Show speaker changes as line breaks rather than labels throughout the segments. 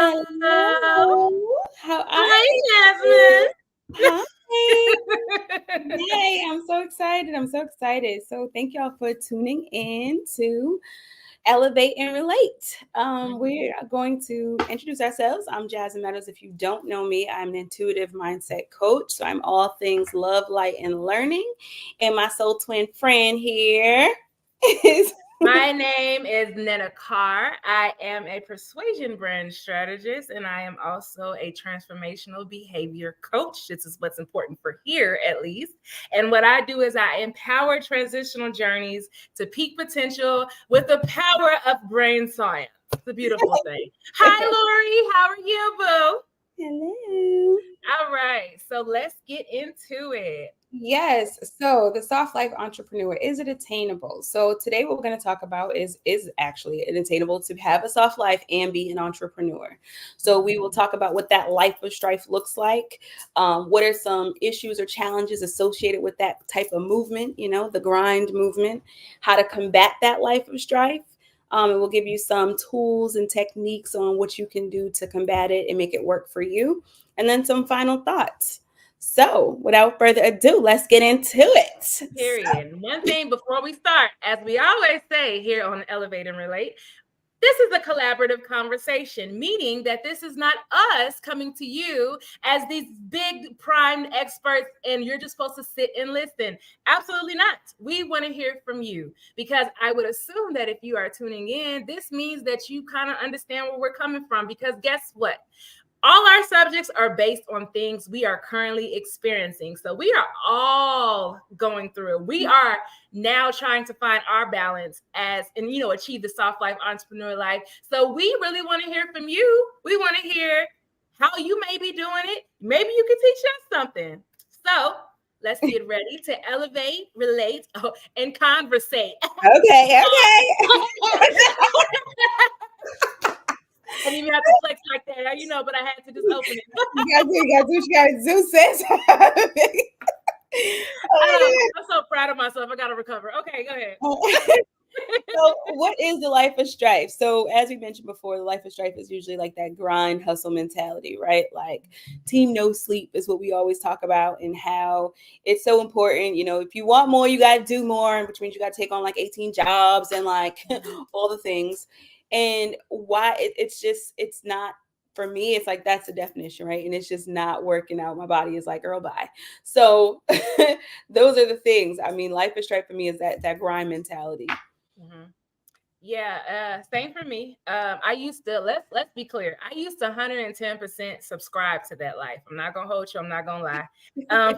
Hello.
Hello.
How are
Hi,
you? Hi.
Jasmine.
Yay. I'm so excited. I'm so excited. So thank y'all for tuning in to Elevate and Relate. We are going to introduce ourselves. I'm Jasmine Meadows. If you don't know me, I'm an intuitive mindset coach. So I'm all things love, light, and learning. And my soul twin friend here is
My name is Nena Carr. I am a persuasion brand strategist, and I am also a transformational behavior coach. This is what's important for here, at least. And what I do is I empower transitional journeys to peak potential with the power of brain science. It's a beautiful thing. Hi, Lori. How are you, boo?
hello.
All right. So let's get into it.
Yes. So the soft life entrepreneur, is it attainable? So today what we're going to talk about is actually it attainable to have a soft life and be an entrepreneur. So we will talk about what that life of strife looks like. What are some issues or challenges associated with that type of movement, the grind movement, how to combat that life of strife. And we'll give you some tools and techniques on what you can do to combat it and make it work for you. And then some final thoughts. So, without further ado, let's get into it.
Period. One thing before we start, as we always say here on Elevate and Relate, this is a collaborative conversation, meaning that this is not us coming to you as these big prime experts and you're just supposed to sit and listen. Absolutely not. We want to hear from you because I would assume that if you are tuning in, this means that you kind of understand where we're coming from because guess what? All our subjects are based on things we are currently experiencing. So we are all going through. We are now trying to find our balance and achieve the soft life entrepreneur life. So we really want to hear from you. We want to hear how you may be doing it. Maybe you can teach us something. So let's get ready to elevate, relate, and conversate.
Okay, okay.
I didn't even have to flex like that, but I had to just open it.
You gotta do what you gotta do, sis.
I'm so proud of myself. I gotta recover. Okay, go ahead.
So, what is the life of strife? So, as we mentioned before, the life of strife is usually like that grind hustle mentality, right? Like team no sleep is what we always talk about, and how it's so important. If you want more, you got to do more, which means you got to take on like 18 jobs and like all the things. And why it's not for me, it's like that's the definition, right? And it's just not working out. My body is like, girl, bye. So, those are the things. I mean, life of strife for me is that grind mentality.
Mm-hmm. Yeah, same for me. I used to let's be clear. I used to 110% subscribe to that life. I'm not gonna hold you. I'm not gonna lie.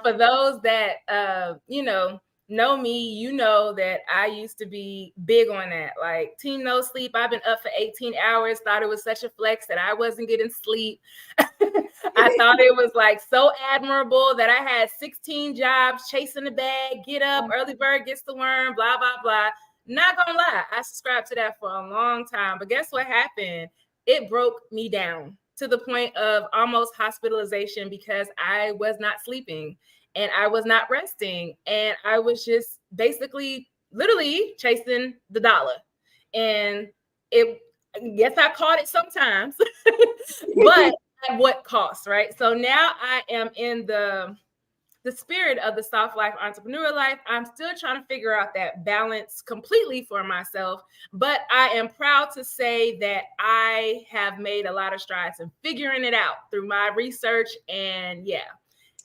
For those that know me, you know that I used to be big on that. Like team no sleep. I've been up for 18 hours. Thought it was such a flex that I wasn't getting sleep. I thought it was like so admirable that I had 16 jobs, chasing the bag, get up, early bird gets the worm, blah blah blah. Not gonna lie, I subscribed to that for a long time. But guess what happened? It broke me down to the point of almost hospitalization because I was not sleeping and I was not resting. And I was just basically literally chasing the dollar. And yes, I caught it sometimes, but at what cost, right? So now I am in the spirit of the soft life entrepreneur life. I'm still trying to figure out that balance completely for myself, but I am proud to say that I have made a lot of strides in figuring it out through my research. And yeah.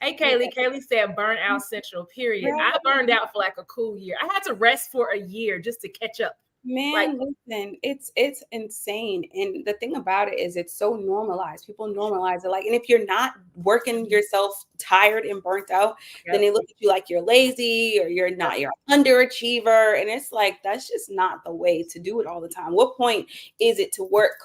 Hey, Kaylee. Kaylee said burnout central, period. I burned out for like a cool year. I had to rest for a year just to catch up.
Man, listen, it's insane. And the thing about it is it's so normalized. People normalize it. Like, and if you're not working yourself tired and burnt out, then they look at you like you're lazy or you're not, you're an underachiever. And it's like, that's just not the way to do it all the time. What point is it to work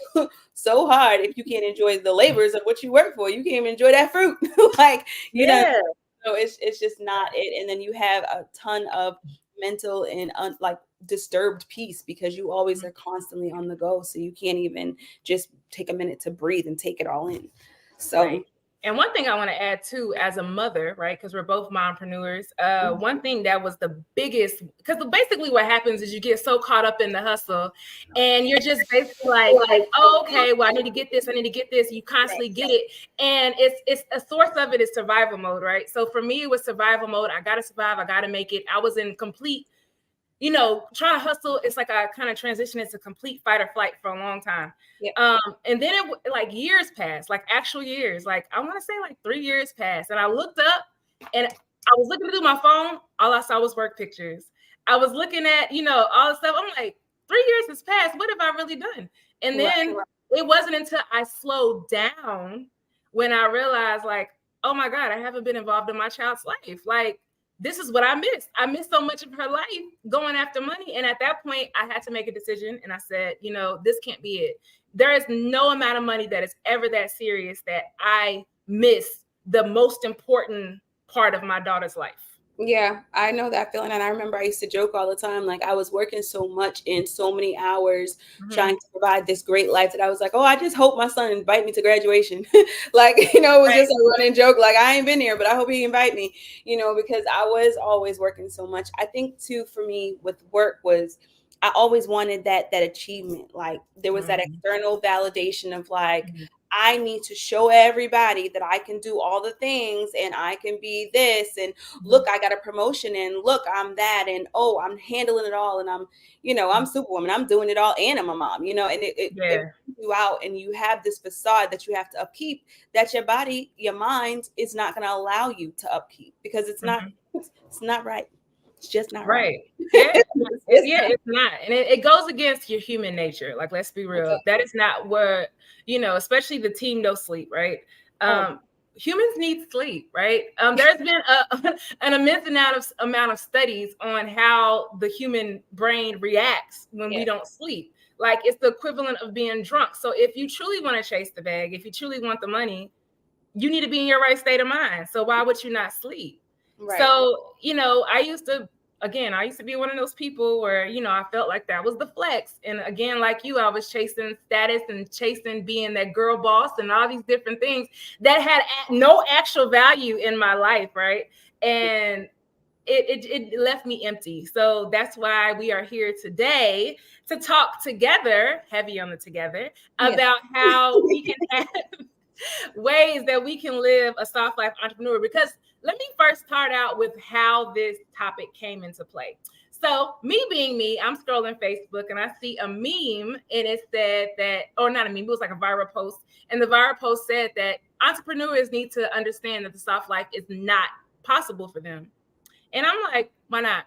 so hard if you can't enjoy the labors of what you work for? You can't even enjoy that fruit. Like, so it's just not it. And then you have a ton of mental and like disturbed peace because you always are constantly on the go, so you can't even just take a minute to breathe and take it all in. So
And one thing I want to add too, as a mother, right? Because we're both mompreneurs. One thing that was the biggest, because basically what happens is you get so caught up in the hustle, and you're just basically like, oh, okay, well, I need to get this, I need to get this. You constantly get it, and it's a source of it is survival mode, right? So for me, it was survival mode. I gotta survive. I gotta make it. I was in complete, trying to hustle. It's like I kind of transitioned into complete fight or flight for a long time.
Yeah.
And then like years passed, like actual years, like I want to say like 3 years passed. And I looked up and I was looking through my phone. All I saw was work pictures. I was looking at, all the stuff. I'm like, 3 years has passed. What have I really done? And then it wasn't until I slowed down when I realized, like, oh my God, I haven't been involved in my child's life. Like, this is what I missed. I missed so much of her life going after money. And at that point, I had to make a decision. And I said, this can't be it. There is no amount of money that is ever that serious that I miss the most important part of my daughter's life.
Yeah, I know that feeling. And I remember I used to joke all the time, like I was working so much in so many hours trying to provide this great life that I was like, oh, I just hope my son invite me to graduation. Like, it was just a running joke. Like, I ain't been here, but I hope he invite me, because I was always working so much. I think too, for me with work was, I always wanted that achievement. Like there was that external validation of like, I need to show everybody that I can do all the things and I can be this, and look, I got a promotion, and look, I'm that, and oh, I'm handling it all, and I'm Superwoman, I'm doing it all, and I'm a mom, and it brings you out, and you have this facade that you have to upkeep that your body, your mind is not going to allow you to upkeep, because it's not right. It's just not right.
Yeah, it's not. And it goes against your human nature. Like, let's be real. Okay. That is not what, especially the team no sleep, right? Humans need sleep, right? There's been an immense amount of studies on how the human brain reacts when we don't sleep. Like, it's the equivalent of being drunk. So if you truly want to chase the bag, if you truly want the money, you need to be in your right state of mind. So why would you not sleep? Right. So, I used to be one of those people where, I felt like that was the flex. And again, like you, I was chasing status and chasing being that girl boss and all these different things that had no actual value in my life. Right. And it left me empty. So that's why we are here today to talk together, heavy on the together, about how we can have ways that we can live a soft life entrepreneur. Because let me first start out with how this topic came into play. So me being me, I'm scrolling Facebook and I see a meme, and it said that, or not a meme, it was like a viral post. And the viral post said that entrepreneurs need to understand that the soft life is not possible for them. And I'm like, why not?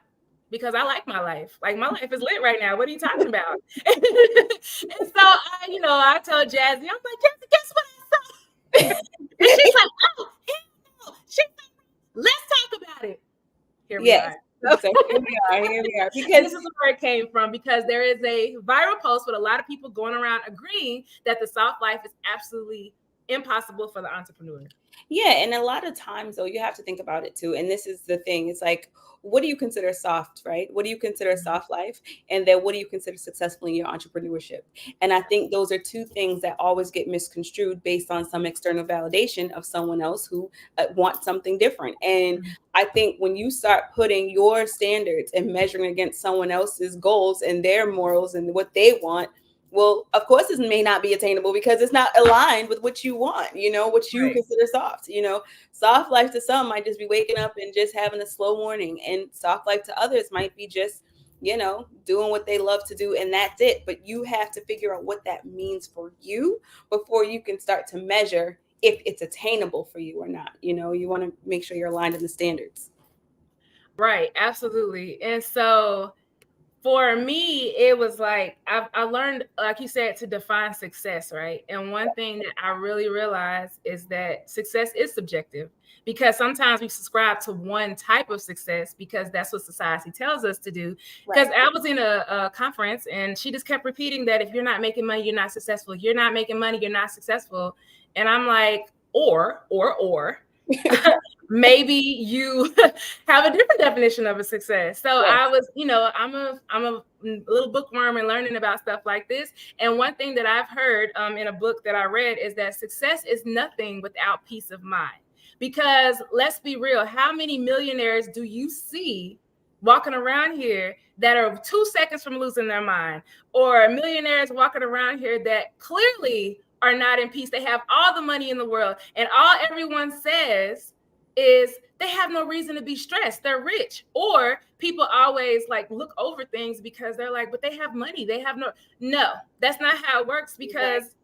Because I like my life. Like, my life is lit right now. What are you talking about? And so I told Jazzy, I'm like, Jazzy, guess what I saw? And she's like, oh, hell no. She's like, let's talk about it. Here we are.
So here we are.
Because this is where it came from, because there is a viral post with a lot of people going around agreeing that the soft life is absolutely impossible for the entrepreneur.
Yeah. And a lot of times, though, you have to think about it too. And this is the thing. It's like, what do you consider soft, right? What do you consider a soft life? And then what do you consider successful in your entrepreneurship? And I think those are two things that always get misconstrued based on some external validation of someone else who wants something different. And I think when you start putting your standards and measuring against someone else's goals and their morals and what they want, well, of course, it may not be attainable because it's not aligned with what you want, what you consider soft. Soft life to some might just be waking up and just having a slow morning, and soft life to others might be just, doing what they love to do, and that's it. But you have to figure out what that means for you before you can start to measure if it's attainable for you or not. You want to make sure you're aligned in the standards.
Right. Absolutely. And so for me, it was like, I learned, like you said, to define success, right? And one thing that I really realized is that success is subjective, because sometimes we subscribe to one type of success because that's what society tells us to do. Because I was in a conference and she just kept repeating that if you're not making money, you're not successful. If you're not making money, you're not successful. And I'm like, or. maybe you have a different definition of a success. So
Yes.
I was, I'm a little bookworm and learning about stuff like this. And one thing that I've heard in a book that I read is that success is nothing without peace of mind. Because let's be real, how many millionaires do you see walking around here that are 2 seconds from losing their mind, or millionaires walking around here that clearly are not in peace? They have all the money in the world, and all everyone says is they have no reason to be stressed. They're rich. Or people always like look over things because they're like, but they have money. They have no, that's not how it works. Because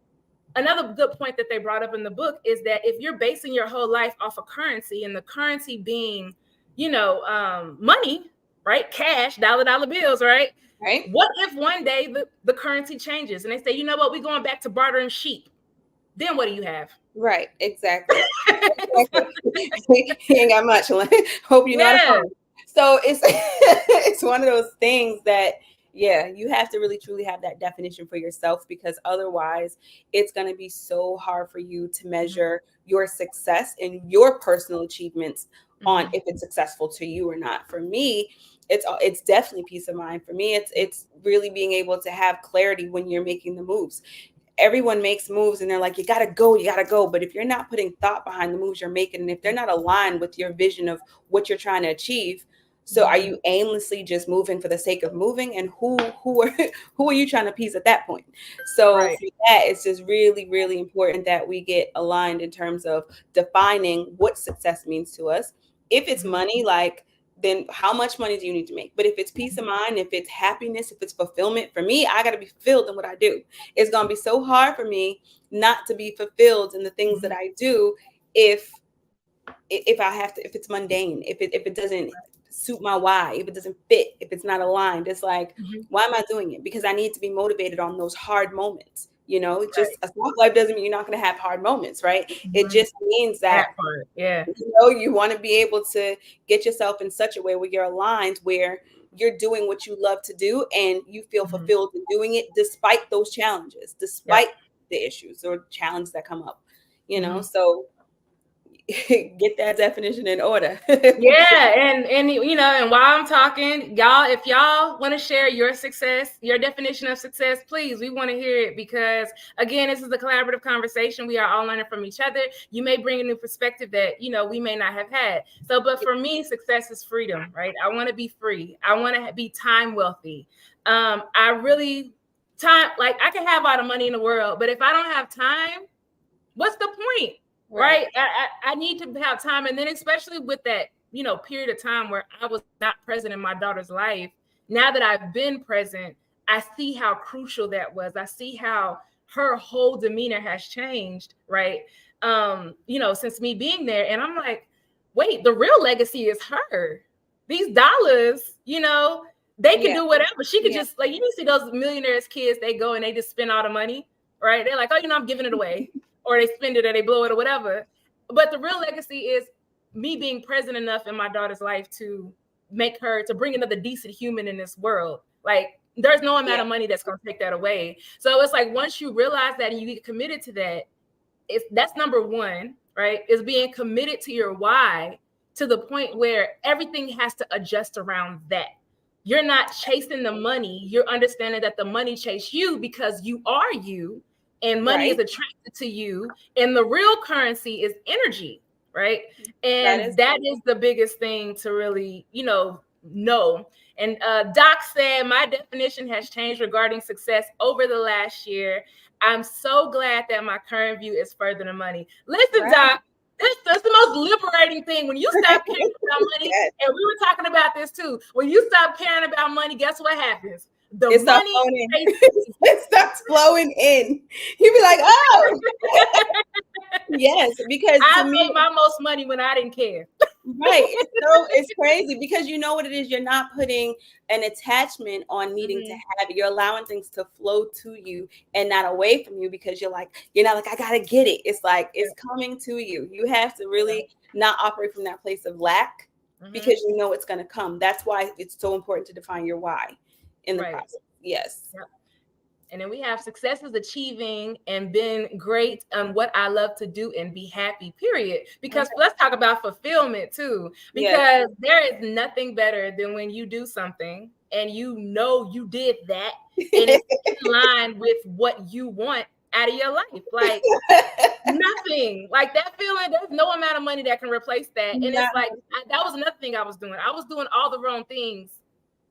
another good point that they brought up in the book is that if you're basing your whole life off a currency, and the currency being, money, right? Cash, dollar bills, right?
Right.
What if one day the currency changes and they say, you know what, we're going back to bartering sheep? Then what do you have?
Right. Exactly. He ain't got much. Hope you know how to
Yeah.
farm. So it's it's one of those things that, yeah, you have to really truly have that definition for yourself, because otherwise it's going to be so hard for you to measure your success and your personal achievements on if it's successful to you or not. For me, it's definitely peace of mind. For me, it's really being able to have clarity when you're making the moves. Everyone makes moves and they're like, you gotta go, you gotta go. But if you're not putting thought behind the moves you're making, and if they're not aligned with your vision of what you're trying to achieve, so are you aimlessly just moving for the sake of moving? And who are who are you trying to please at that point? So
Right.
for that, it's just really, really important that we get aligned in terms of defining what success means to us. If it's money, like, then how much money do you need to make? But if it's peace of mind, if it's happiness, if it's fulfillment, for me, I got to be fulfilled in what I do. It's going to be so hard for me not to be fulfilled in the things that I do if I have to, if it's mundane, if it doesn't suit my why, if it doesn't fit, if it's not aligned. It's like, why am I doing it? Because I need to be motivated on those hard moments. Just a soft life doesn't mean you're not going to have hard moments, right? It just means that,
That part. Yeah.
you want to be able to get yourself in such a way where you're aligned, where you're doing what you love to do and you feel fulfilled in doing it despite those challenges,
Yep.
despite the issues or challenges that come up. So get that definition in order.
Yeah, and while I'm talking, y'all, if y'all want to share your success, your definition of success, please, we want to hear it, because again, this is a collaborative conversation. We are all learning from each other. You may bring a new perspective that we may not have had. So, but for me, success is freedom, right? I want to be free. I want to be time wealthy. I really time like I can have all the money in the world, but if I don't have time, what's the point? Right. I need to have time. And then especially with that, period of time where I was not present in my daughter's life, now that I've been present, I see how crucial that was. I see how her whole demeanor has changed, right? Since me being there. And I'm like, wait, the real legacy is her. These dollars, they can
Yeah.
do whatever. She could
Yeah.
just, like, see those millionaires kids, they go and they just spend all the money, right? They're like, oh, I'm giving it away, or they spend it or they blow it or whatever. But the real legacy is me being present enough in my daughter's life to bring another decent human in this world. Like, there's no amount of money that's going to take that away. So it's like, once you realize that and you get committed to that, that's number one, right? Is being committed to your why, to the point where everything has to adjust around that. You're not chasing the money. You're understanding that the money chase you because you are you, and money is
Right.
attracted to you. And the real currency is energy, right?
That
And
is
that is the biggest thing to really, know. And Doc said, my definition has changed regarding success over the last year. I'm so glad that my current view is further than money. Listen,
right.
Doc, that's the most liberating thing. When you stop caring about money,
Yes.
and we were talking about this too. When you stop caring about money, guess what happens? The
It stops
money
flowing in.
takes
It starts flowing in. You'd be like, oh, yes, because to
I
me,
made my most money when I didn't care.
right. It's crazy because you know what it is. You're not putting an attachment on needing to have it. You're allowing things to flow to you and not away from you, because you're not like, I gotta get it. It's like it's coming to you. You have to really not operate from that place of lack, because you know it's gonna come. That's why it's so important to define your why in the
Right.
process. Yes.
Yep. And then we have success is achieving and being great on what I love to do and be happy, period. Because let's talk about fulfillment too, because there is nothing better than when you do something and you know you did that and it's in line with what you want out of your life. Like nothing like that feeling. There's no amount of money that can replace that. And it's like, that was another thing I was doing. I was doing all the wrong things.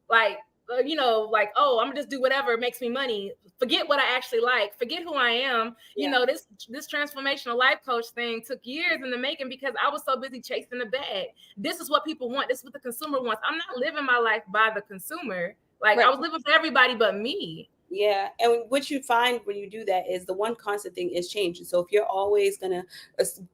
Like, like, oh, I'm gonna just do whatever makes me money. Forget what I actually like. Forget who I am. This transformational life coach thing took years in the making because I was so busy chasing the bag. This is what people want. This is what the consumer wants. I'm not living my life by the consumer. Like I was living for everybody but me.
Yeah. And what you find when you do that is the one constant thing is change. And so if you're always going to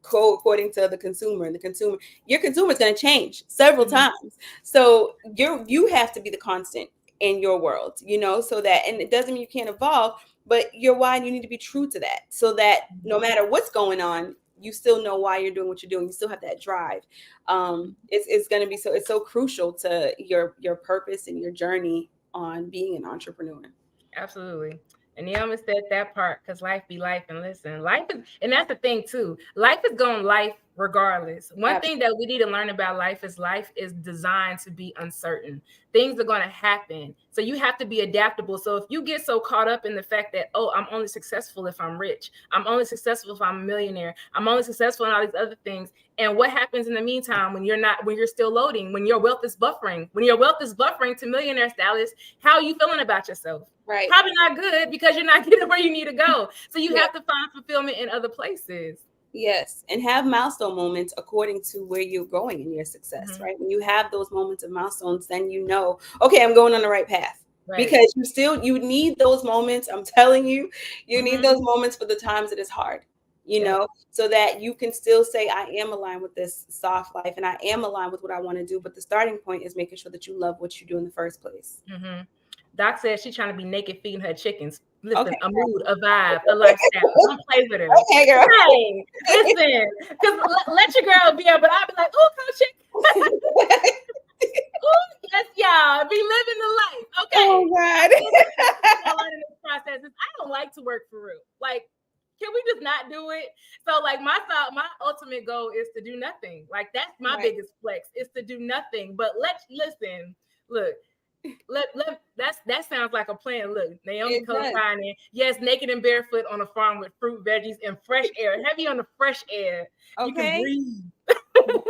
go according to the consumer and your consumer is going to change several times. So you have to be the constant in your world, so that, and it doesn't mean you can't evolve, but your why, you need to be true to that so that no matter what's going on, you still know why you're doing what you're doing. You still have that drive. It's going to be it's so crucial to your purpose and your journey on being an entrepreneur.
Absolutely. And Naomi said that part because life be life. And listen, life is, and that's the thing too. Life is going life regardless. One thing that we need to learn about life is designed to be uncertain. Things are going to happen. So you have to be adaptable. So if you get so caught up in the fact that, oh, I'm only successful if I'm rich. I'm only successful if I'm a millionaire. I'm only successful in all these other things. And what happens in the meantime when you're still loading, when your wealth is buffering to millionaire status, how are you feeling about yourself?
Right.
Probably not good because you're not getting where you need to go. So you have to find fulfillment in other places.
Yes. And have milestone moments according to where you're going in your success, right? When you have those moments of milestones, then okay, I'm going on the right path. Right. Because you need those moments. I'm telling you, you need those moments for the times that it's hard, so that you can still say, I am aligned with this soft life and I am aligned with what I want to do. But the starting point is making sure that you love what you do in the first place.
Doc says she's trying to be naked feeding her chickens. Listen, a mood, a vibe, a lifestyle. Don't play with her.
Okay, girl.
Hey, listen, because let your girl be able, but I'll be like, oh, coach chick. Yes, y'all. Be living the life. Okay.
Oh, God.
In this process is I don't like to work for real. Like, can we just not do it? So, like, my ultimate goal is to do nothing. Like, that's my biggest flex, is to do nothing. But look. That sounds like a plan. Look, Naomi co-signing. Yes, naked and barefoot on a farm with fruit, veggies, and fresh air. Heavy on the fresh air. Okay. You can breathe.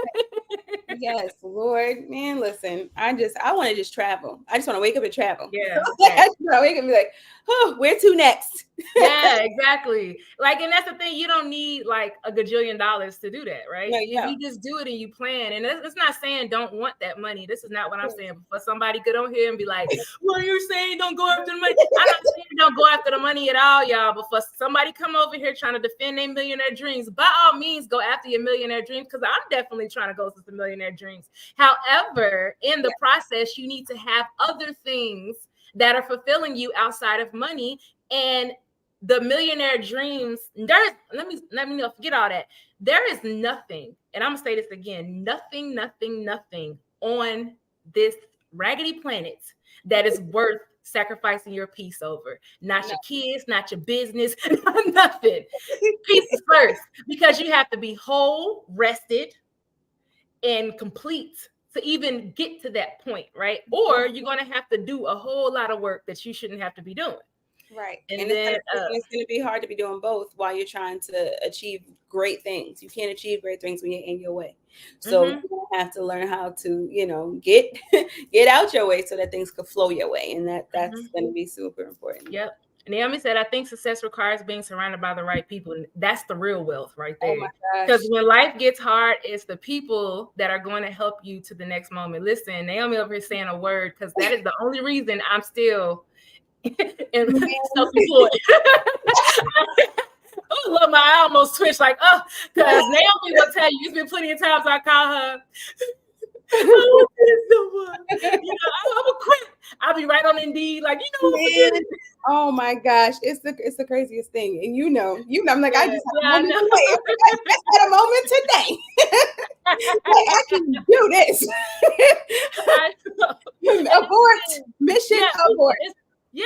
Yes, Lord, man, listen. I want to just travel. I just want to wake up and travel.
Yeah.
I just want to wake up and be like, oh, where to next?
Yeah, exactly. Like, and that's the thing. You don't need like $1 gajillion to do that, right? No, you just do it and you plan. And it's not saying don't want that money. This is not what I'm saying. But somebody get on here and be like, well, you're saying don't go after the money. I'm not saying don't go after the money at all, y'all. But for somebody come over here trying to defend their millionaire dreams, by all means, go after your millionaire dreams, because I'm definitely trying to go to the millionaire dreams. However, in the process, you need to have other things that are fulfilling you outside of money. And the millionaire dreams, let me know, forget all that. There is nothing, and I'm gonna say this again, nothing on this raggedy planet that is worth sacrificing your peace over. Not your kids, not your business, nothing. Peace is first, because you have to be whole, rested, and complete to even get to that point, right? Or you're going to have to do a whole lot of work that you shouldn't have to be doing.
Right. And then it's going to be hard to be doing both while you're trying to achieve great things. You can't achieve great things when you're in your way. So you have to learn how to, get out your way so that things could flow your way. And that's going to be super important.
Yep. Naomi said, I think success requires being surrounded by the right people. That's the real wealth right there.
Oh my gosh.
Because when life gets hard, it's the people that are going to help you to the next moment. Listen, Naomi over here saying a word, because that is the only reason I'm still self-employed. Oh, love I almost twitched like, because Naomi will tell you, it's been plenty of times I call her. I'm a quit. I'll be right on Indeed, like,
man, oh my gosh, it's the craziest thing. And I'm like, I just had a moment today. I just had a moment today. Like, I can do this. Abort mission. Abort.
I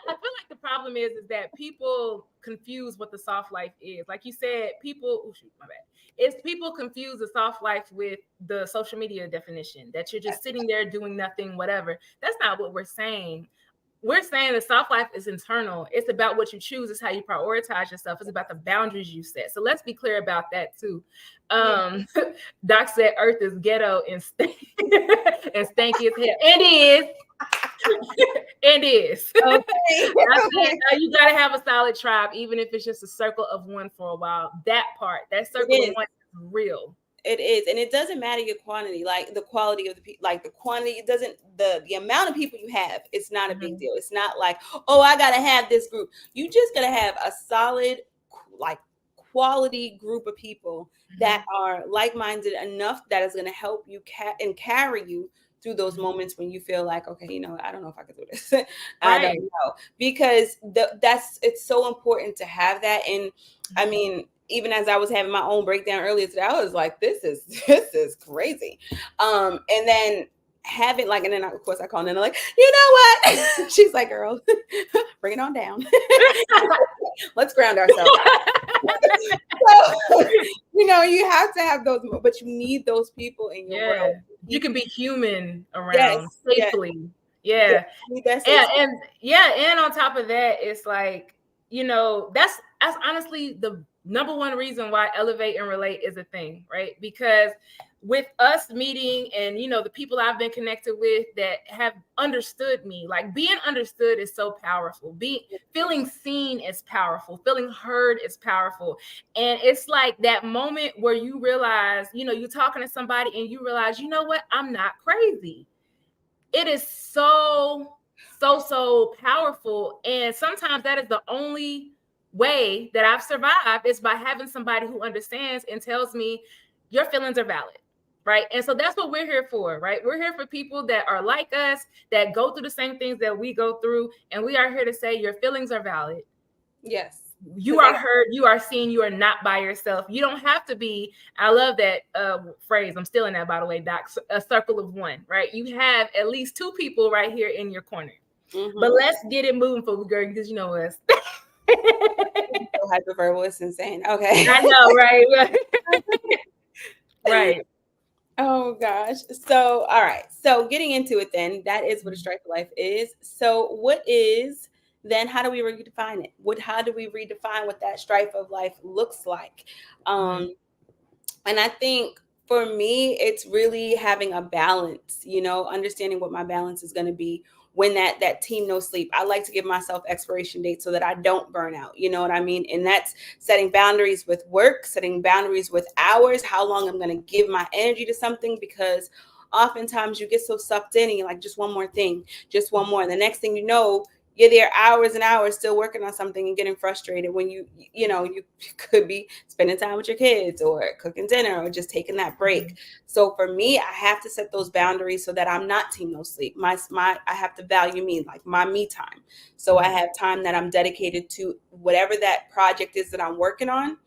feel like the problem problem is that people confuse what the soft life is. Like you said, people, oh shoot, my bad. It's people confuse the soft life with the social media definition that you're just sitting there doing nothing, whatever. That's not what we're saying. We're saying the soft life is internal. It's about what you choose. It's how you prioritize yourself. It's about the boundaries you set. So let's be clear about that too. Doc said Earth is ghetto and and stanky as hell. And is. It is.
Okay.
You got to have a solid tribe, even if it's just a circle of one for a while. That part, that circle of one is real.
It is, and it doesn't matter your quantity, like the quality of the people, like the quantity. It doesn't the amount of people you have. It's not a big deal. It's not like, oh, I gotta have this group. You just gotta have a solid, like quality group of people that are like-minded enough that is gonna help you and carry you through those moments when you feel like, okay, you know, I don't know if I can do this. I don't know, because it's so important to have that. And I mean, even as I was having my own breakdown earlier today, I was like, this is crazy. And then having like, and then of course I called in, like, you know what? She's like, girl, bring it on down. Let's ground ourselves. So, you know, you have to have those, but you need those people in your world.
You can be human around safely. Yeah. And on top of that, it's like, you know, that's honestly the number one reason why elevate and relate is a thing, right? Because with us meeting and, you know, the people I've been connected with that have understood me, like being understood is so powerful. Feeling seen is powerful. Feeling heard is powerful. And it's like that moment where you realize, you know, you're talking to somebody and you realize, you know what? I'm not crazy. It is so powerful. And sometimes that is the only way that I've survived, is by having somebody who understands and tells me your feelings are valid. Right. And so that's what we're here for. Right. We're here for people that are like us, that go through the same things that we go through. And we are here to say your feelings are valid.
Yes.
You are heard. You are seen. You are not by yourself. You don't have to be. I love that phrase. I'm stealing that, by the way, Doc. A circle of one. Right. You have at least two people right here in your corner. But let's get it moving for girl, because you know us.
So hyperverbal, it's insane. Okay.
I know, right? Right.
Oh gosh. So, all right. So getting into it then, that is what a strife of life is. So what is then, how do we redefine it? How do we redefine what that strife of life looks like? And I think for me, it's really having a balance, you know, understanding what my balance is going to be when that team no sleep. I like to give myself expiration dates so that I don't burn out. You know what I mean? And that's setting boundaries with work, setting boundaries with hours, how long I'm going to give my energy to something, because oftentimes you get so sucked in and you're like, just one more thing, just one more. And the next thing you know, you're there hours and hours still working on something and getting frustrated when you could be spending time with your kids or cooking dinner or just taking that break. So for me, I have to set those boundaries so that I'm not team no sleep. I have to value me, like my me time. So I have time that I'm dedicated to whatever that project is that I'm working on.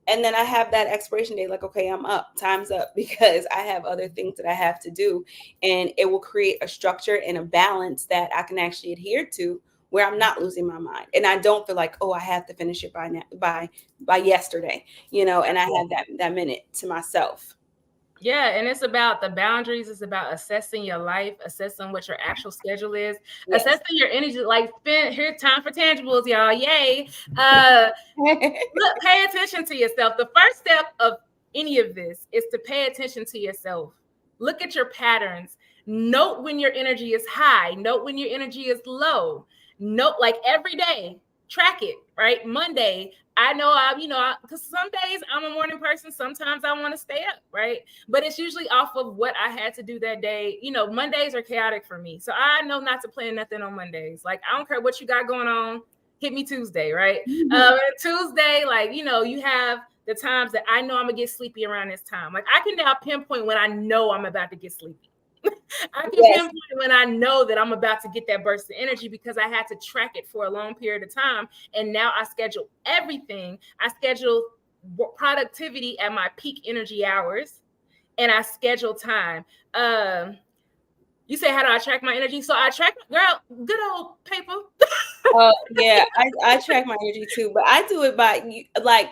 And then I have that expiration date, like, okay, I'm up, time's up, because I have other things that I have to do. And it will create a structure and a balance that I can actually adhere to, where I'm not losing my mind. And I don't feel like, oh, I have to finish it by yesterday, you know, and I have that minute to myself.
Yeah, and it's about the boundaries. It's about assessing your life, assessing what your actual schedule is, assessing your energy. Like, here's time for tangibles, y'all. Yay! Look, pay attention to yourself. The first step of any of this is to pay attention to yourself. Look at your patterns. Note when your energy is high. Note when your energy is low. Note, like every day. Track it, right? Monday, I know because some days I'm a morning person. Sometimes I want to stay up, right? But it's usually off of what I had to do that day. You know, Mondays are chaotic for me. So I know not to plan nothing on Mondays. Like, I don't care what you got going on. Hit me Tuesday, right? Tuesday, like, you know, you have the times that I know I'm going to get sleepy around this time. Like, I can now pinpoint when I know I'm about to get sleepy. I can pinpoint when I know that I'm about to get that burst of energy, because I had to track it for a long period of time. And now I schedule everything. I schedule productivity at my peak energy hours, and I schedule time. You say, how do I track my energy? So I track, girl, good old paper.
Yeah, I track my energy too, but I do it by like.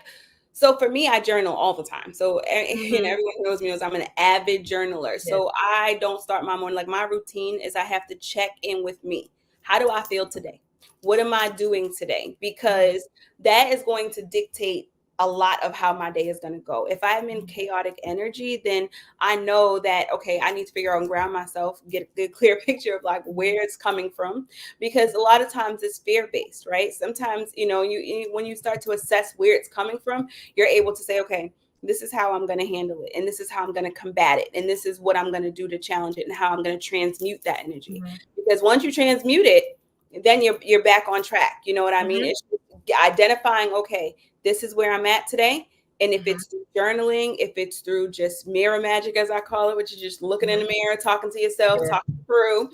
So for me, I journal all the time. So
Mm-hmm.
everyone who knows me knows I'm an avid journaler.
Yes.
So I don't start my morning like my routine is I have to check in with me. How do I feel today? What am I doing today?
Mm-hmm.
Because that is going to dictate a lot of how my day is going to go. If I'm in
Mm-hmm.
chaotic energy, then I know that okay, I need to figure out and ground myself, get a good clear picture of like
Mm-hmm.
where it's coming from because a lot of times it's fear based, right? Sometimes, when you start to assess where it's coming from, you're able to say, okay, this is how I'm going to handle it, and this is how I'm going to combat it, and this is what I'm going to do to challenge it, and how I'm going to transmute that energy.
Mm-hmm.
Because once you transmute it, then you're back on track. You know what I mean?
Mm-hmm.
It's identifying, okay, this is where I'm at today. And if
Mm-hmm.
it's through journaling, if it's through just mirror magic, as I call it, which is just looking in
Mm-hmm.
the mirror, talking to yourself,
Yeah.
talking through,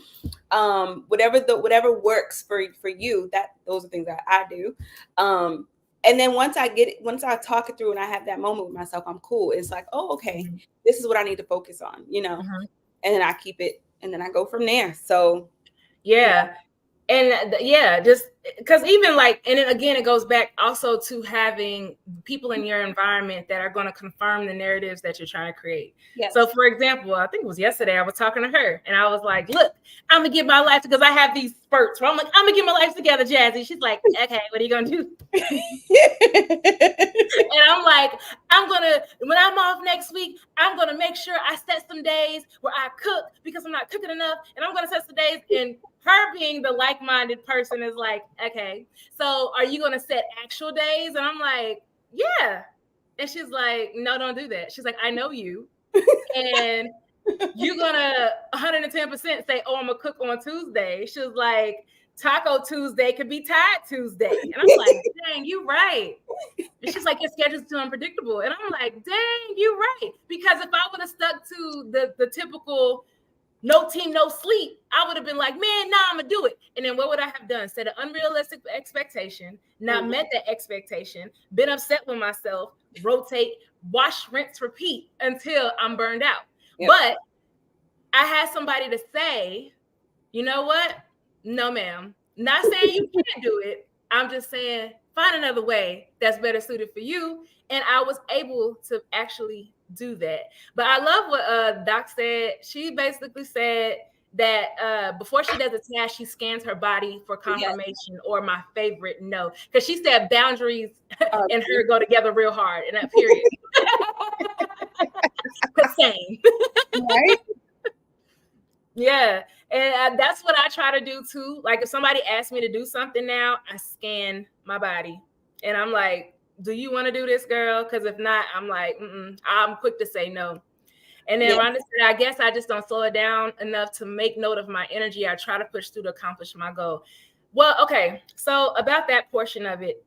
whatever works for you, that those are things that I do. And then once I talk it through and I have that moment with myself, I'm cool. It's like, oh, okay,
Mm-hmm.
this is what I need to focus on,
Mm-hmm.
and then I keep it, and then I go from there. So yeah.
Yeah. And yeah, just because even like, and then again, it goes back also to having people in your environment that are going to confirm the narratives that you're trying to create. So
Yes.
for example, I think it was yesterday I was talking to her and I was like, look, I'm gonna get my life because I have these spurts where I'm like, I'm gonna get my life together, Jazzy. She's like, okay, what are you gonna do? And I'm like, when I'm off next week, I'm gonna make sure I set some days where I cook because I'm not cooking enough, and I'm gonna set some days. And her being the like-minded person is like, okay, so are you gonna set actual days? And I'm like, yeah. And she's like, no, don't do that. She's like, I know you, and you're gonna 110% say, oh, I'm gonna cook on Tuesday. She was like, Taco Tuesday could be Tide Tuesday. And I'm like, dang, you right. And she's like, your schedule's too unpredictable. And I'm like, dang, you're right. Because if I would have stuck to the typical no team, no sleep, I would have been like, man, nah, I'm gonna do it. And then what would I have done? Set an unrealistic expectation, not met that expectation, been upset with myself, rotate, wash, rinse, repeat until I'm burned out.
Yep.
But I had somebody to say, you know what? No, ma'am. Not saying you can't do it. I'm just saying find another way that's better suited for you. And I was able to actually do that. But I love what Doc said. She basically said that before she does a task, she scans her body for
Yes.
confirmation or my favorite no. Because she said boundaries
Uh,
and her go together real hard in that period. The same.
right.
Yeah. And that's what I try to do too. Like if somebody asks me to do something now, I scan my body and I'm like, do you want to do this, girl? Because if not, I'm like, I'm quick to say no. And then
Yeah.
Rhonda said, I guess I just don't slow it down enough to make note of my energy. I try to push through to accomplish my goal. Well, okay. So about that portion of it,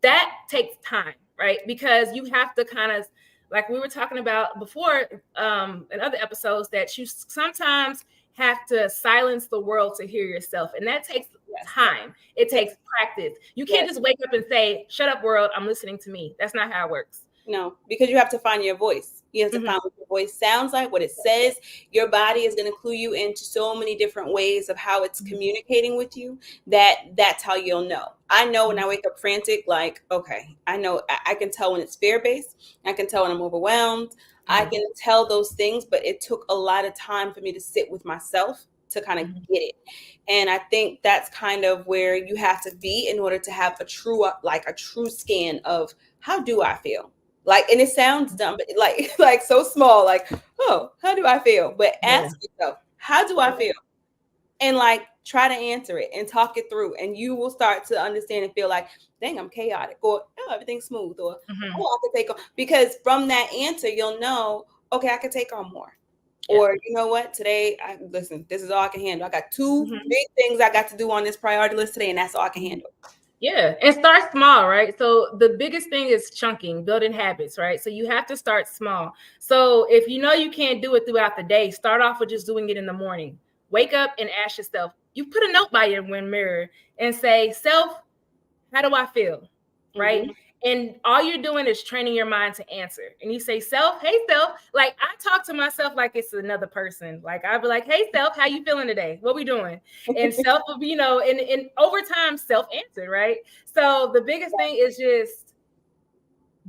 that takes time, right? Because you have to kind of, like we were talking about before in other episodes, that you sometimes have to silence the world to hear yourself. And that takes
Yes.
time. It
Take,
takes practice. You can't
yes.
just wake up and say, shut up, world, I'm listening to me. That's not how it works.
No, because you have to find your voice. You have to
Mm-hmm.
find what your voice sounds like, what it says. Your body is going to clue you into so many different ways of how it's communicating with you that's how you'll know. I know when I wake up frantic, like, okay, I know I can tell when it's fear based. I can tell when I'm overwhelmed. I
Mm-hmm.
can tell those things, but it took a lot of time for me to sit with myself to kind of
Mm-hmm.
get it. And I think that's kind of where you have to be in order to have a true scan of how do I feel? Like, and it sounds dumb, but like so small, like, oh, how do I feel? But
Yeah.
ask yourself, how do I feel? And like try to answer it and talk it through. And you will start to understand and feel like, dang, I'm chaotic, or oh, everything's smooth, or
Mm-hmm.
oh, I can take on, because from that answer, you'll know, okay, I can take on more.
Yeah.
Or you know what? Today, listen, this is all I can handle. I got two
Mm-hmm.
big things I got to do on this priority list today, and that's all I can handle.
Yeah, and start small, right? So the biggest thing is chunking, building habits, right? So you have to start small. So if you know you can't do it throughout the day, start off with just doing it in the morning. Wake up and ask yourself, you put a note by your mirror and say, self, how do I feel? Right?
Mm-hmm.
And all you're doing is training your mind to answer. And you say, self, hey, self. Like, I talk to myself like it's another person. Like, I'd be like, hey, self, how you feeling today? What we doing? And self, and over time, self answered, right? So the biggest thing is just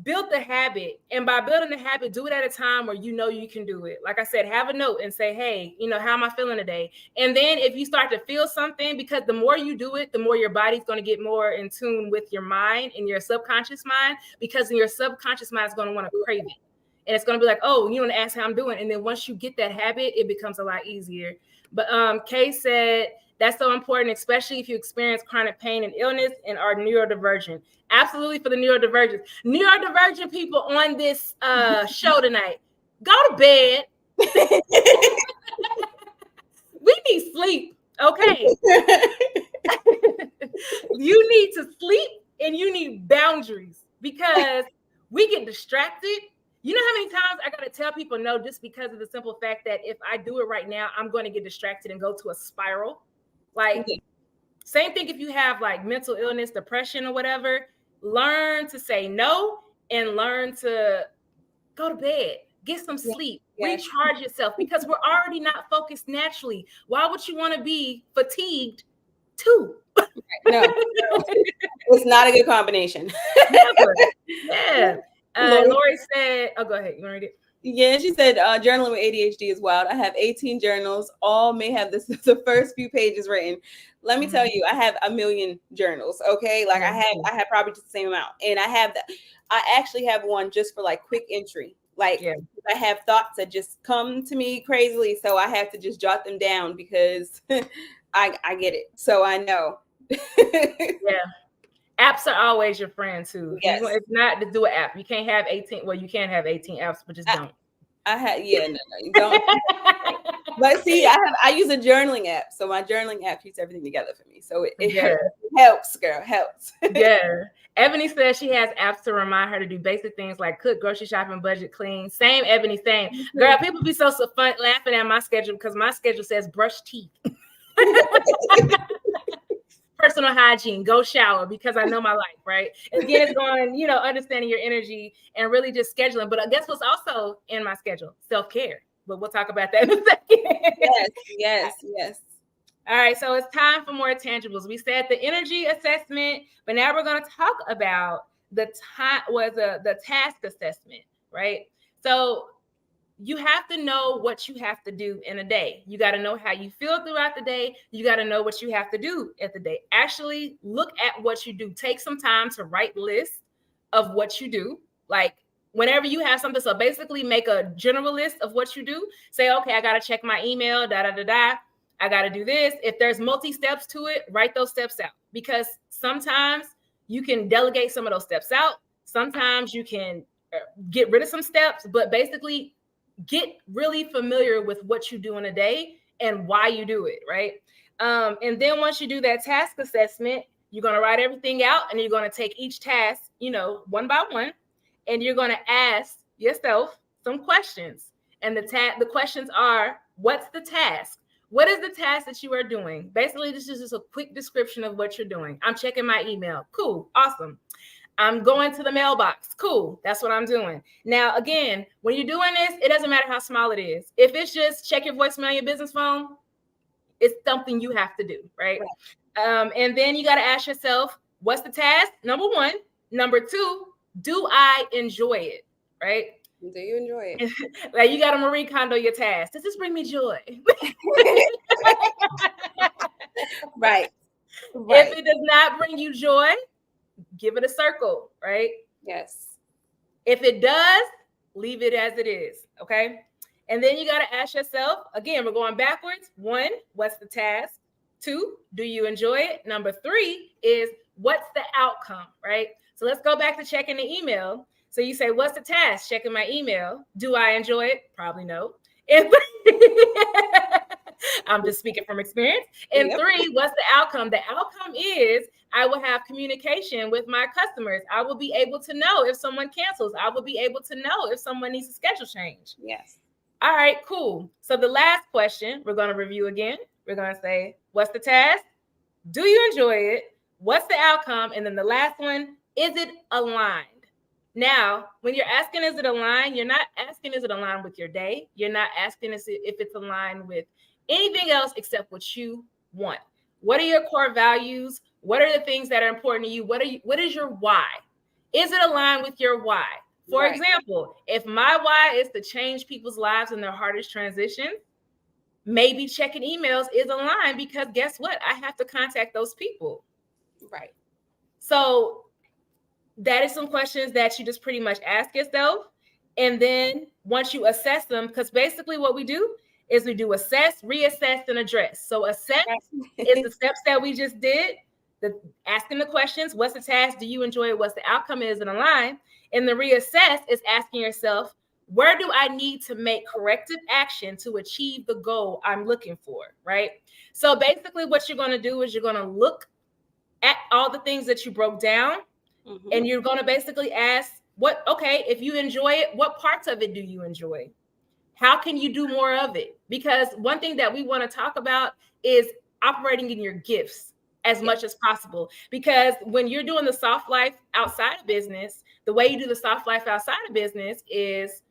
build the habit. And by building the habit, do it at a time where you know you can do it. Like I said, have a note and say, hey, how am I feeling today? And then if you start to feel something, because the more you do it, the more your body's going to get more in tune with your mind and your subconscious mind, because your subconscious mind is going to want to crave it. And it's going to be like, oh, you want to ask how I'm doing. And then once you get that habit, it becomes a lot easier. But Kay said, that's so important, especially if you experience chronic pain and illness and are neurodivergent. Absolutely, for the neurodivergent. Neurodivergent people on this show tonight, go to bed. We need sleep, okay? You need to sleep and you need boundaries, because we get distracted. You know how many times I got to tell people no, just because of the simple fact that if I do it right now, I'm going to get distracted and go to a spiral. Like, same thing if you have like mental illness, depression, or whatever. Learn to say no and learn to go to bed. Get some sleep. Yes. Recharge yourself, because we're already not focused naturally. Why would you want to be fatigued too?
No, it's not a good combination.
Never. Yeah. Lori said, oh, go ahead. You want to read it?
Yeah, she said journaling with ADHD is wild. I have 18 journals. All may have the first few pages written. Let me tell you, I have a million journals. Okay, like I have probably just the same amount, and I actually have one just for like quick entry. Like I have thoughts that just come to me crazily, so I have to just jot them down because I get it. So I know.
Yeah. Apps are always your friend too.
Yes.
It's not to do an app. You can't have 18. Well, you can have 18 apps, but just don't.
No, don't. But see, I use a journaling app, so my journaling app keeps everything together for me. So it helps, girl, helps.
Yeah. Ebony says she has apps to remind her to do basic things like cook, grocery shopping, budget, clean. Same, Ebony, same. Girl, people be so fun laughing at my schedule because my schedule says brush teeth. Personal hygiene, go shower, because I know my life, right? Again, it's going, understanding your energy and really just scheduling. But guess what's also in my schedule? Self-care. But we'll talk about that in a second.
Yes.
All right, so it's time for more tangibles. We said the energy assessment, but now we're going to talk about the task assessment, right? So you have to know what you have to do in a day. You got to know how you feel throughout the day. You got to know what you have to do at the day. Actually, look at what you do. Take some time to write lists of what you do. Like whenever you have something, so basically make a general list of what you do. Say, okay, I got to check my email, I got to do this. If there's multi-steps to it, write those steps out, because sometimes you can delegate some of those steps out. Sometimes you can get rid of some steps, but basically get really familiar with what you do in a day and why you do it, right? And then once you do that task assessment, you're going to write everything out, and you're going to take each task, one by one, and you're going to ask yourself some questions. And the questions are, what's the task? What is the task that you are doing? Basically, this is just a quick description of what you're doing. I'm checking my email. Cool. Awesome. I'm going to the mailbox. Cool. That's what I'm doing. Now, again, when you're doing this, it doesn't matter how small it is. If it's just check your voicemail on your business phone, it's something you have to do, right? And then you got to ask yourself, what's the task? Number one. Number two, do I enjoy it, right?
Do you enjoy it?
Like you got to Marie Kondo your task. Does this bring me joy?
Right.
If it does not bring you joy, give it a circle, right?
Yes.
If it does, leave it as it is, okay? And then you got to ask yourself, again, we're going backwards. 1, what's the task? 2, do you enjoy it? Number 3 is, what's the outcome, right? So let's go back to checking the email. So you say, what's the task? Checking my email. Do I enjoy it? Probably no. I'm just speaking from experience. And 3, what's the outcome? The outcome is I will have communication with my customers. I will be able to know if someone cancels. I will be able to know if someone needs a schedule change.
Yes.
All right, cool. So the last question we're going to review again. We're going to say, what's the task? Do you enjoy it? What's the outcome? And then the last one, is it aligned? Now, when you're asking, is it aligned? You're not asking, is it aligned with your day? You're not asking if it's aligned with anything else except what you want. What are your core values? What are the things that are important to you? What is your why? Is it aligned with your why? For example, if my why is to change people's lives in their hardest transition, maybe checking emails is aligned, because guess what? I have to contact those people.
Right.
So that is some questions that you just pretty much ask yourself. And then once you assess them, because basically what we do is we do assess, reassess, and address. So assess is the steps that we just did, the asking the questions, what's the task, do you enjoy it, what's the outcome, is it aligned? And the reassess is asking yourself, where do I need to make corrective action to achieve the goal I'm looking for, right? So basically what you're going to do is you're going to look at all the things that you broke down, and you're going to basically ask, if you enjoy it, what parts of it do you enjoy? How can you do more of it? Because one thing that we want to talk about is operating in your gifts as much as possible. Because when you're doing the soft life outside of business, the way you do the soft life outside of business is,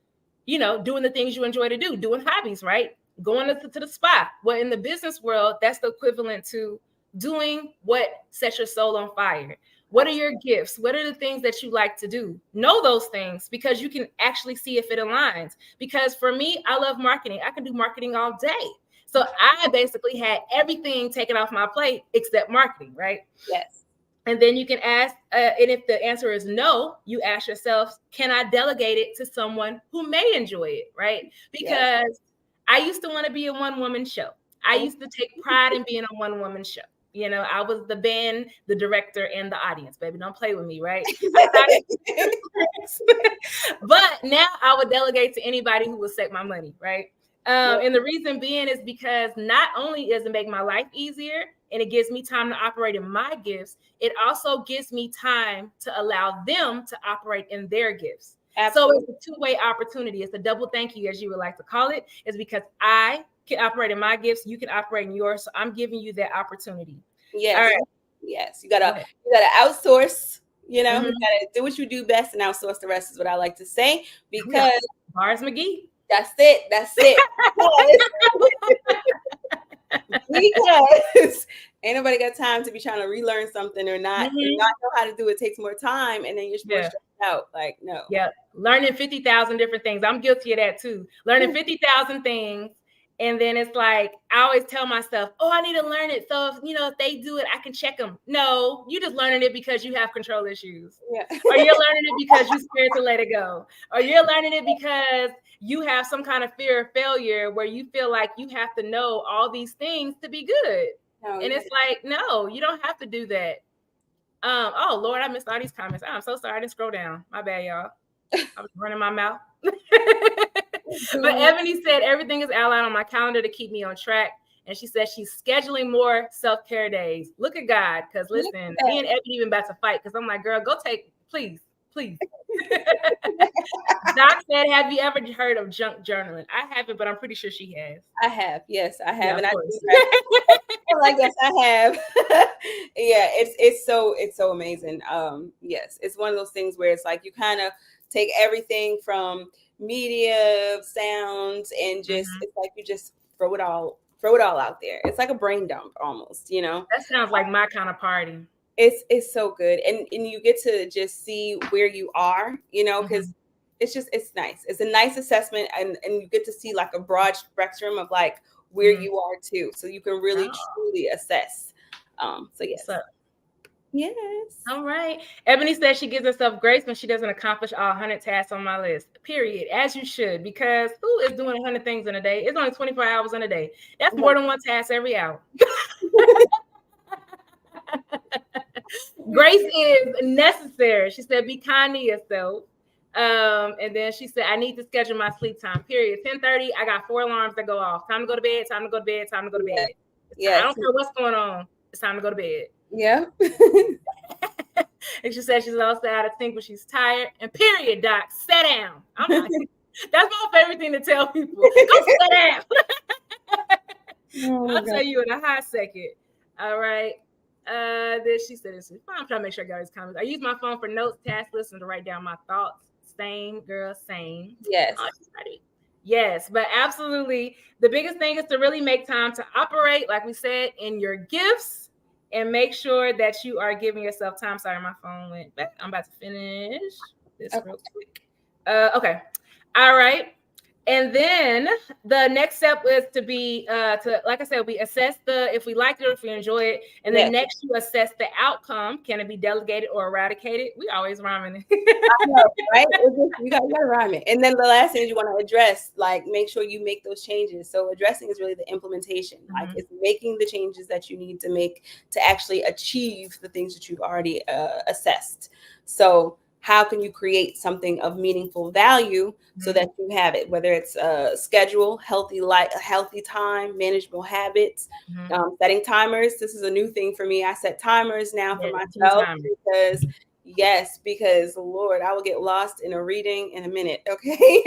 doing the things you enjoy to do, doing hobbies, right? Going to the spa. Well, in the business world, that's the equivalent to doing what sets your soul on fire. What are your gifts? What are the things that you like to do? Know those things, because you can actually see if it aligns. Because for me, I love marketing. I can do marketing all day. So I basically had everything taken off my plate except marketing, right?
Yes.
And then you can ask, and if the answer is no, you ask yourself, can I delegate it to someone who may enjoy it, right? Because I used to want to be a one-woman show. I used to take pride in being a one-woman show. I was the band, the director, and the audience. Baby, don't play with me, right? But now I would delegate to anybody who would take my money, right? And the reason being is because not only does it make my life easier and it gives me time to operate in my gifts, it also gives me time to allow them to operate in their gifts. Absolutely. So it's a two-way opportunity. It's a double thank you, as you would like to call it. It's because I can operate in my gifts, you can operate in yours. So I'm giving you that opportunity.
Yes. All right. Yes. You gotta outsource, you gotta do what you do best and outsource the rest, is what I like to say. Because
Bars McGee.
That's it. Because ain't nobody got time to be trying to relearn something or not know how to do it. Takes more time, and then you're more stressed out. Like, no.
Yeah. Learning 50,000 different things. I'm guilty of that too. Learning 50,000 things. And then it's like, I always tell myself, I need to learn it. So if they do it, I can check them. No, you just learning it because you have control issues. Yeah. Or you're learning it because you're scared to let it go. Or you're learning it because you have some kind of fear of failure where you feel like you have to know all these things to be good. No, and it's like, no, you don't have to do that. Oh Lord, I missed all these comments. I'm so sorry. I didn't scroll down. My bad, y'all. I was running my mouth. But Ebony said everything is outlined on my calendar to keep me on track. And she said she's scheduling more self-care days. Look at God. Because listen, me and Ebony even about to fight. Because I'm like, girl, go take, please. Doc said, have you ever heard of junk journaling? I haven't, but I'm pretty sure she has.
I have. Yes, I have. Yeah, and like, yes, I have. Yeah, it's so amazing. Yes, it's one of those things where it's like you kind of take everything from media, sounds, and just it's like you just throw it all out there. It's like a brain dump almost,
That sounds like my kind of party.
It's so good, and you get to just see where you are, because it's nice. It's a nice assessment, and you get to see like a broad spectrum of like where you are too, so you can really truly assess. So yes. Yes.
All right. Ebony says she gives herself grace when she doesn't accomplish all 100 tasks on my list. Period. As you should, because who is doing 100 things in a day? It's only 24 hours in a day. That's more than one task every hour. Grace is necessary. She said, be kind to yourself. And then she said, I need to schedule my sleep time. Period. 10:30. I got 4 alarms that go off. Time to go to bed. Time to go to bed. Time to go to bed. Yeah. I don't care what's going on. It's time to go to bed.
Yeah.
And she said she's also out of sync when she's tired. And period, Doc. Sit down. I'm like, that's my favorite thing to tell people. Go sit down. I'll tell you in a hot second. All right. Then she said this. I'm trying to make sure I got his comments. I use my phone for notes, tasks, listen to write down my thoughts. Same, girl, same.
Yes.
Oh, she's ready. Yes, but absolutely. The biggest thing is to really make time to operate, like we said, in your gifts and make sure that you are giving yourself time. Sorry, my phone went back. I'm about to finish this real quick. Okay. All right. And then the next step is to be like I said, we assess if we like it or if we enjoy it. And then next you assess the outcome. Can it be delegated or eradicated? We always rhyming it.
I know, right? You got to rhyme it. And then the last thing is you want to address, like make sure you make those changes. So addressing is really the implementation. Like it's making the changes that you need to make to actually achieve the things that you've already assessed. So how can you create something of meaningful value so that you have it, whether it's schedule, healthy life, healthy time, manageable habits, setting timers. This is a new thing for me. I set timers now for myself because Lord, I will get lost in a reading in a minute. Okay.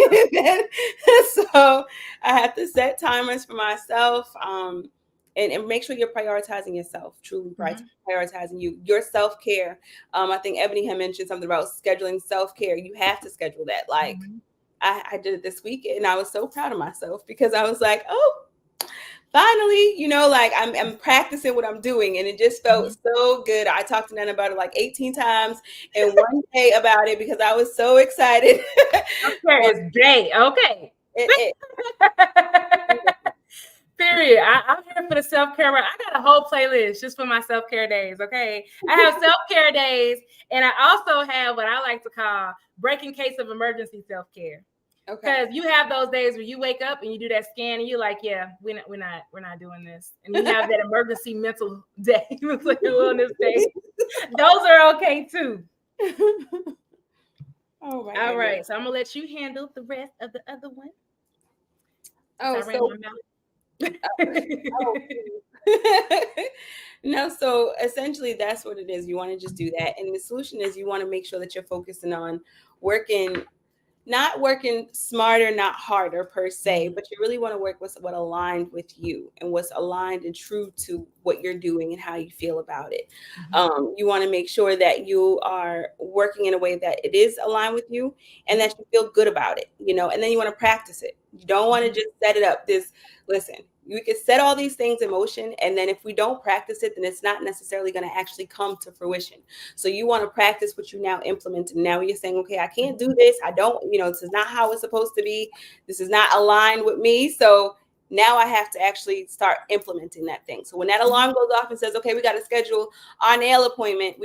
So I have to set timers for myself. And make sure you're prioritizing yourself, truly prioritizing your self-care. I think Ebony had mentioned something about scheduling self-care. You have to schedule that. Like I did it this week and I was so proud of myself because I was like, oh, finally, like I'm practicing what I'm doing. And it just felt so good. I talked to Nana about it like 18 times in one day about it because I was so excited.
Okay, day. Okay. Period. I'm here for the self-care. I got a whole playlist just for my self-care days. Okay. I have self-care days, and I also have what I like to call break in case of emergency self-care. Because you have those days where you wake up and you do that scan and you're like, yeah, we're not doing this. And you have that emergency mental day, wellness day. Those are okay too.
Oh my
All right. So I'm gonna let you handle the rest of the other one.
No, so essentially that's what it is. You want to just do that. And the solution is you want to make sure that you're focusing on not working smarter, not harder per se, but you really want to work with what aligned with you and what's aligned and true to what you're doing and how you feel about it. You want to make sure that you are working in a way that it is aligned with you and that you feel good about it, and then you want to practice it. You don't want to just set it up. Listen, you can set all these things in motion, and then if we don't practice it, then it's not necessarily going to actually come to fruition. So you want to practice what you now implement. And now you're saying, okay, I can't do this. I don't, this is not how it's supposed to be. This is not aligned with me. So now I have to actually start implementing that thing. So when that alarm goes off and says, okay, we got to schedule our nail appointment.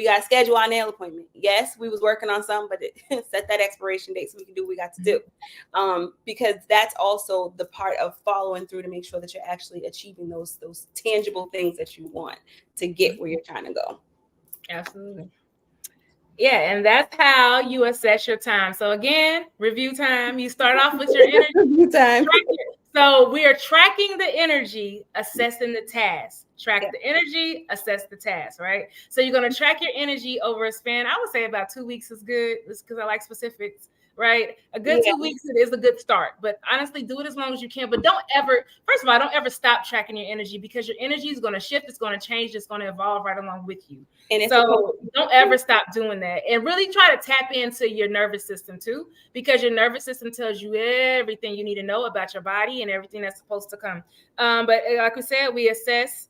Yes, we was working on something, but it set that expiration date so we can do what we got to do. Because that's also the part of following through to make sure that you're actually achieving those tangible things that you want to get where you're trying to go.
Absolutely. Yeah, and that's how you assess your time. So again, review time. You start off with your energy.
Review time.
So we are tracking the energy, assessing the task. Track the energy, assess the task, right? So you're going to track your energy over a span. I would say about 2 weeks is good. It's because I like specifics, right? A good 2 weeks is a good start. But honestly, do it as long as you can. But don't ever stop tracking your energy because your energy is going to shift. It's going to change. It's going to evolve right along with you. And so don't ever stop doing that. And really try to tap into your nervous system too, because your nervous system tells you everything you need to know about your body and everything that's supposed to come. But like we said, we assess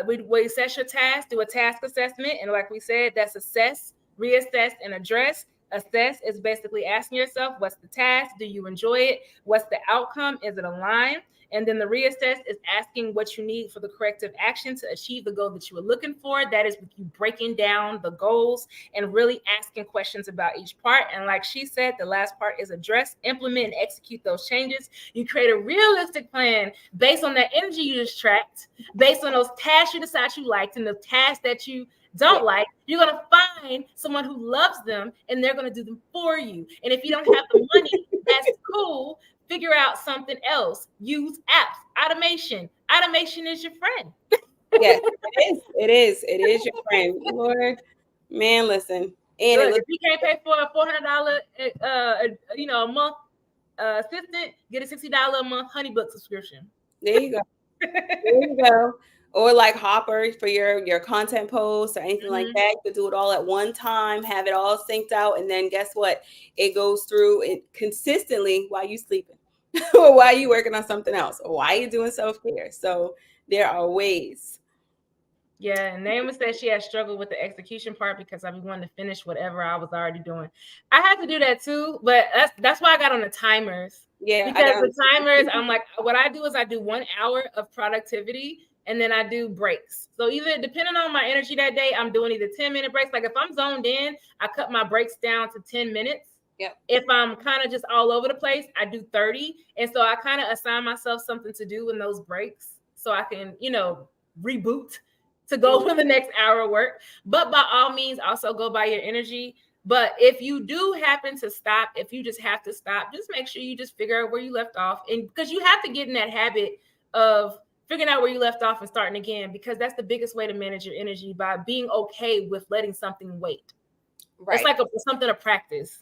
we assess your task, do a task assessment. And like we said, that's assess, reassess, and address. Assess is basically asking yourself, what's the task? Do you enjoy it? What's the outcome? Is it aligned? And then the reassess is asking what you need for the corrective action to achieve the goal that you were looking for. That is with you breaking down the goals and really asking questions about each part. And like she said, the last part is address, implement, and execute those changes. You create a realistic plan based on that energy you just tracked, based on those tasks you decide you liked and the tasks that you don't like. You're going to find someone who loves them and they're going to do them for you. And if you don't have the money, that's cool. Figure out something else. Use apps. Automation is your friend.
Yes, it is your friend. Lord, man, listen. And
look, if you can't pay for a $400 a month assistant, get a $60 a month HoneyBook subscription.
There you go. Or like Hopper for your content posts or anything like
Mhm.
that. You could do it all at one time, have it all synced out, and then guess what? It goes through it consistently while you sleeping, or while you working on something else, or while you doing self care. So there are ways.
Yeah, and Naomi said she had struggled with the execution part because I be wanting to finish whatever I was already doing. I had to do that too, but that's why I got on the timers.
Yeah, I
Because
got
the timers, I'm like, what I do is I do 1 hour of productivity and then I do breaks. So either depending on my energy that day, I'm doing either 10-minute breaks. Like if I'm zoned in, I cut my breaks down to 10 minutes.
Yep.
If I'm kind of just all over the place, I do 30. And so I kind of assign myself something to do in those breaks so I can, reboot to go
Mm,
for the next hour of work. But by all means, also go by your energy. But if you do happen to stop, if you just have to stop, just make sure you just figure out where you left off. And because you have to get in that habit of figuring out where you left off and starting again, because that's the biggest way to manage your energy, by being okay with letting something wait. It's
right.
like something to practice.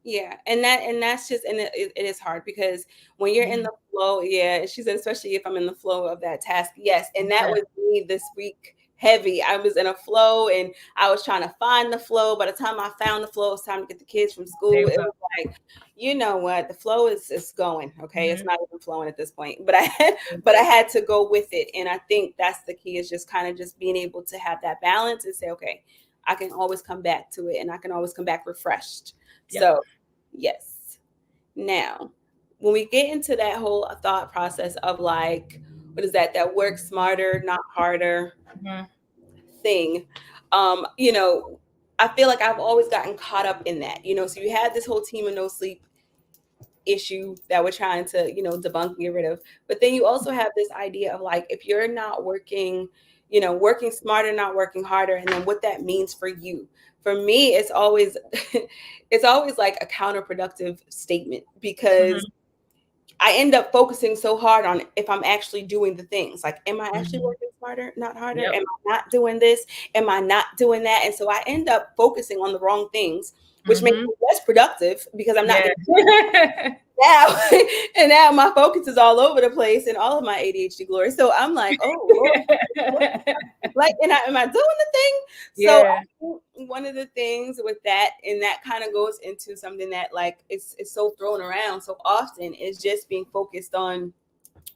Yeah, and that's just it is hard because when you're in
Mhm.
the flow, yeah, she said especially if I'm in the flow of that task, yes, and that
Yeah.
was me this week heavy. I was in a flow and I was trying to find the flow. By the time I found the flow, it was time to get the kids from
There
school.
we
It
go.
was like, you know what, the flow is going, okay? It's
Mhm.
not even flowing at this point, but I but I had to go with it, and I think that's the key is just kind of just being able to have that balance and say, okay, I can always come back to it, and I can always come back refreshed.
Yep.
So yes. Now, when we get into that whole thought process of like, what is that? That work smarter, not harder
Mhm.
thing. You know, I feel like I've always gotten caught up in that. You know, so you had this whole team of no sleep issue that we're trying to, debunk and get rid of. But then you also have this idea of like, if you're not working, working smarter, not working harder, and then what that means for you. For me, it's always it's always like a counterproductive statement because
Mhm.
I end up focusing so hard on if I'm actually doing the things. Like, am I actually
Mhm.
working smarter, not harder?
Yep.
Am I not doing this? Am I not doing that? And so I end up focusing on the wrong things, which makes
Mhm.
me less productive because I'm not
Yeah.
getting now. And now my focus is all over the place and all of my ADHD glory. So I'm like, oh Lord, like, and am I doing the thing? So
Yeah.
I think one of the things with that, and that kind of goes into something that like it's so thrown around so often, is just being focused on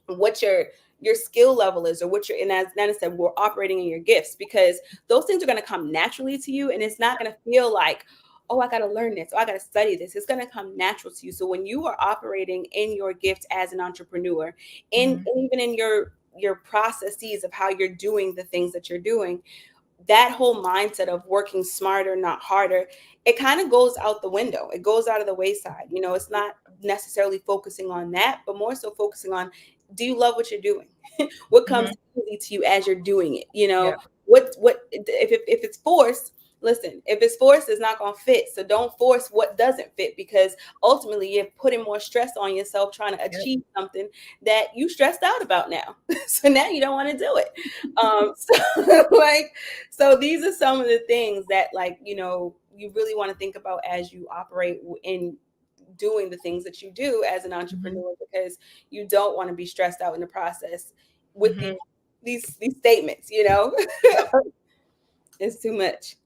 what your skill level is, or what your, and as Nana said, we're operating in your gifts, because those things are going to come naturally to you, and it's not going to feel like, oh, I got to learn this, or I got to study this. It's going to come natural to you. So when you are operating in your gift as an entrepreneur,
Mhm.
and even in your processes of how you're doing the things that you're doing, that whole mindset of working smarter, not harder, it kind of goes out the window. It goes out of the wayside. It's not necessarily focusing on that, but more so focusing on, do you love what you're doing? What comes
Mhm.
easy to you as you're doing it?
Yep.
What if it's forced? Listen, if it's forced, it's not going to fit. So don't force what doesn't fit, because ultimately you're putting more stress on yourself trying to
Yep.
achieve something that you stressed out about now. So now you don't want to do it. So like, so these are some of the things that, like, you really want to think about as you operate in doing the things that you do as an
Mhm.
entrepreneur, because you don't want to be stressed out in the process with
Mhm.
these statements.
Yep.
It's too much.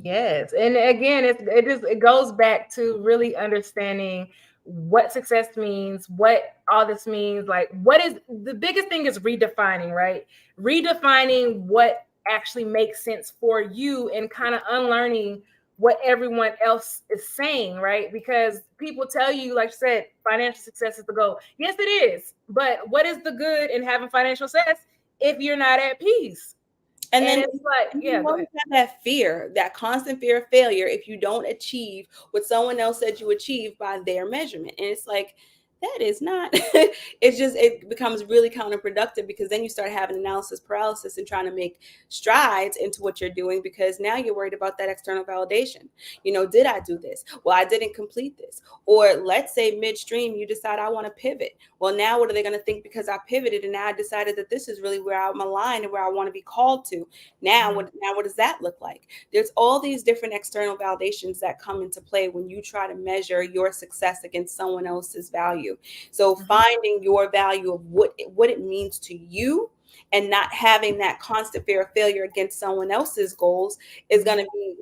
Yes, and again, it goes back to really understanding what success means, what all this means. Like, what is the biggest thing is redefining, right? Redefining what actually makes sense for you, and kind of unlearning what everyone else is saying, right? Because people tell you, like you said, financial success is the goal. Yes, it is, but what is the good in having financial success if you're not at peace?
And
And
then
it's like,
you
yeah, go
always
ahead.
have that fear, that constant fear of failure if you don't achieve what someone else said you achieved by their measurement. And it's like, that is not, it becomes really counterproductive, because then you start having analysis paralysis and trying to make strides into what you're doing, because now you're worried about that external validation. Did I do this? Well, I didn't complete this. Or let's say midstream, you decide, I want to pivot. Well, now what are they going to think because I pivoted and now I decided that this is really where I'm aligned and where I want to be called to? Now what does that look like? There's all these different external validations that come into play when you try to measure your success against someone else's value. So
Mhm.
finding your value of what it means to you, and not having that constant fear of failure against someone else's goals is going to be,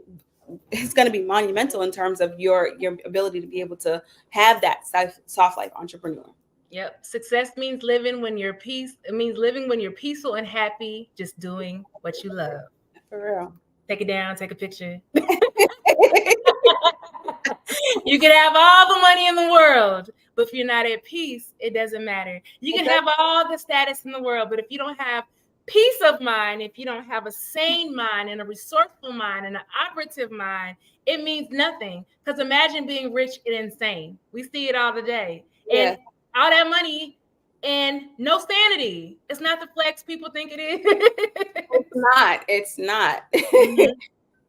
it's going to be monumental in terms of your ability to be able to have that soft life entrepreneur.
Yep. Success means living when you're peace. It means living when you're peaceful and happy, just doing what you love.
For real.
Take it down, take a picture. You can have all the money in the world, but if you're not at peace, it doesn't matter. You can have all the status in the world, but if you don't have peace of mind, if you don't have a sane mind and a resourceful mind and an operative mind, it means nothing. Because imagine being rich and insane. We see it all today.
Yeah.
And all that money and no sanity. It's not the flex people think it is.
It's not. It's not.
Mhm.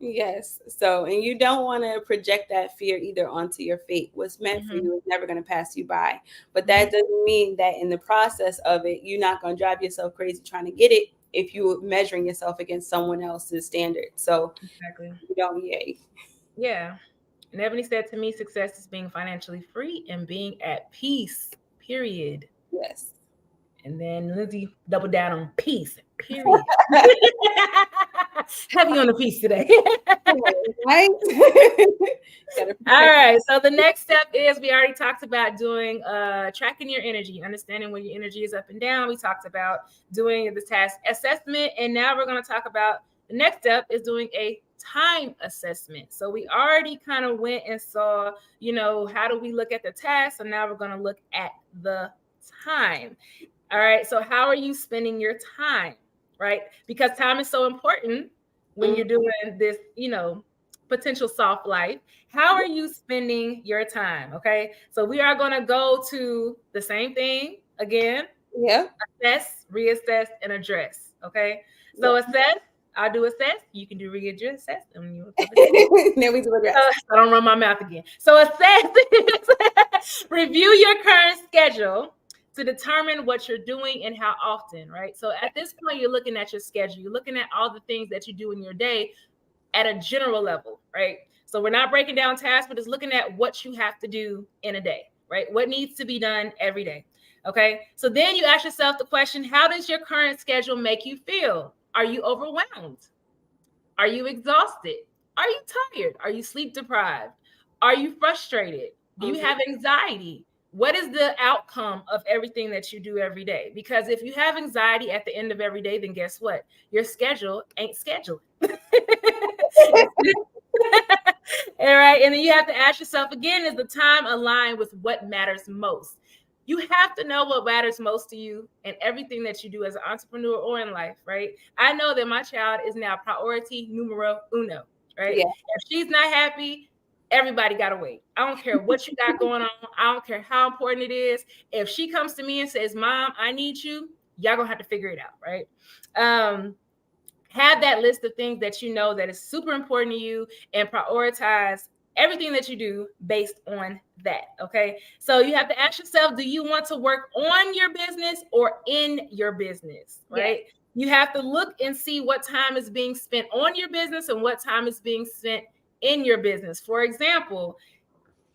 Yes. So, and you don't want to project that fear either onto your fate. What's meant for you is never going to pass you by. But that doesn't mean that in the process of it, you're not going to drive yourself crazy trying to get it if you're measuring yourself against someone else's standards. So,
Exactly.
you don't, yay.
Yeah. And Ebony said to me, success is being financially free and being at peace, period.
Yes.
And then Lindsay doubled down on peace, period. Heavy on the peace today.
Right?
All right. So the next step is we already talked about doing tracking your energy, understanding when your energy is up and down. We talked about doing the task assessment. And now we're going to talk about the next step is doing a time assessment. So we already kind of went and saw, how do we look at the task? And now we're going to look at the time. All right. So how are you spending your time? Right? Because time is so important when you're doing this, potential soft life. How are you spending your time? Okay. So we are going to go to the same thing again.
Yeah.
Assess, reassess, and address. Okay. So assess, I'll do assess. You can do readdress. And you
then we do address.
I don't run my mouth again. So assess, review your current schedule to determine what you're doing and how often, right? So at this point, you're looking at your schedule. You're looking at all the things that you do in your day at a general level, right? So we're not breaking down tasks, but it's looking at what you have to do in a day, right? What needs to be done every day, okay? So then you ask yourself the question, how does your current schedule make you feel? Are you overwhelmed? Are you exhausted? Are you tired? Are you sleep deprived? Are you frustrated? Do you have anxiety? What is the outcome of everything that you do every day? Because if you have anxiety at the end of every day, then guess what? Your schedule ain't scheduled. All right. And then you have to ask yourself again, is the time aligned with what matters most? You have to know what matters most to you and everything that you do as an entrepreneur or in life, right? I know that my child is now priority numero uno, right?
Yeah.
If she's not happy, everybody got to wait. I don't care what you got going on. I don't care how important it is. If she comes to me and says, Mom, I need you, y'all going to have to figure it out, right? Have that list of things that you know that is super important to you and prioritize everything that you do based on that. Okay. So you have to ask yourself, do you want to work on your business or in your business? Right. Yeah. You have to look and see what time is being spent on your business and what time is being spent in your business. For example,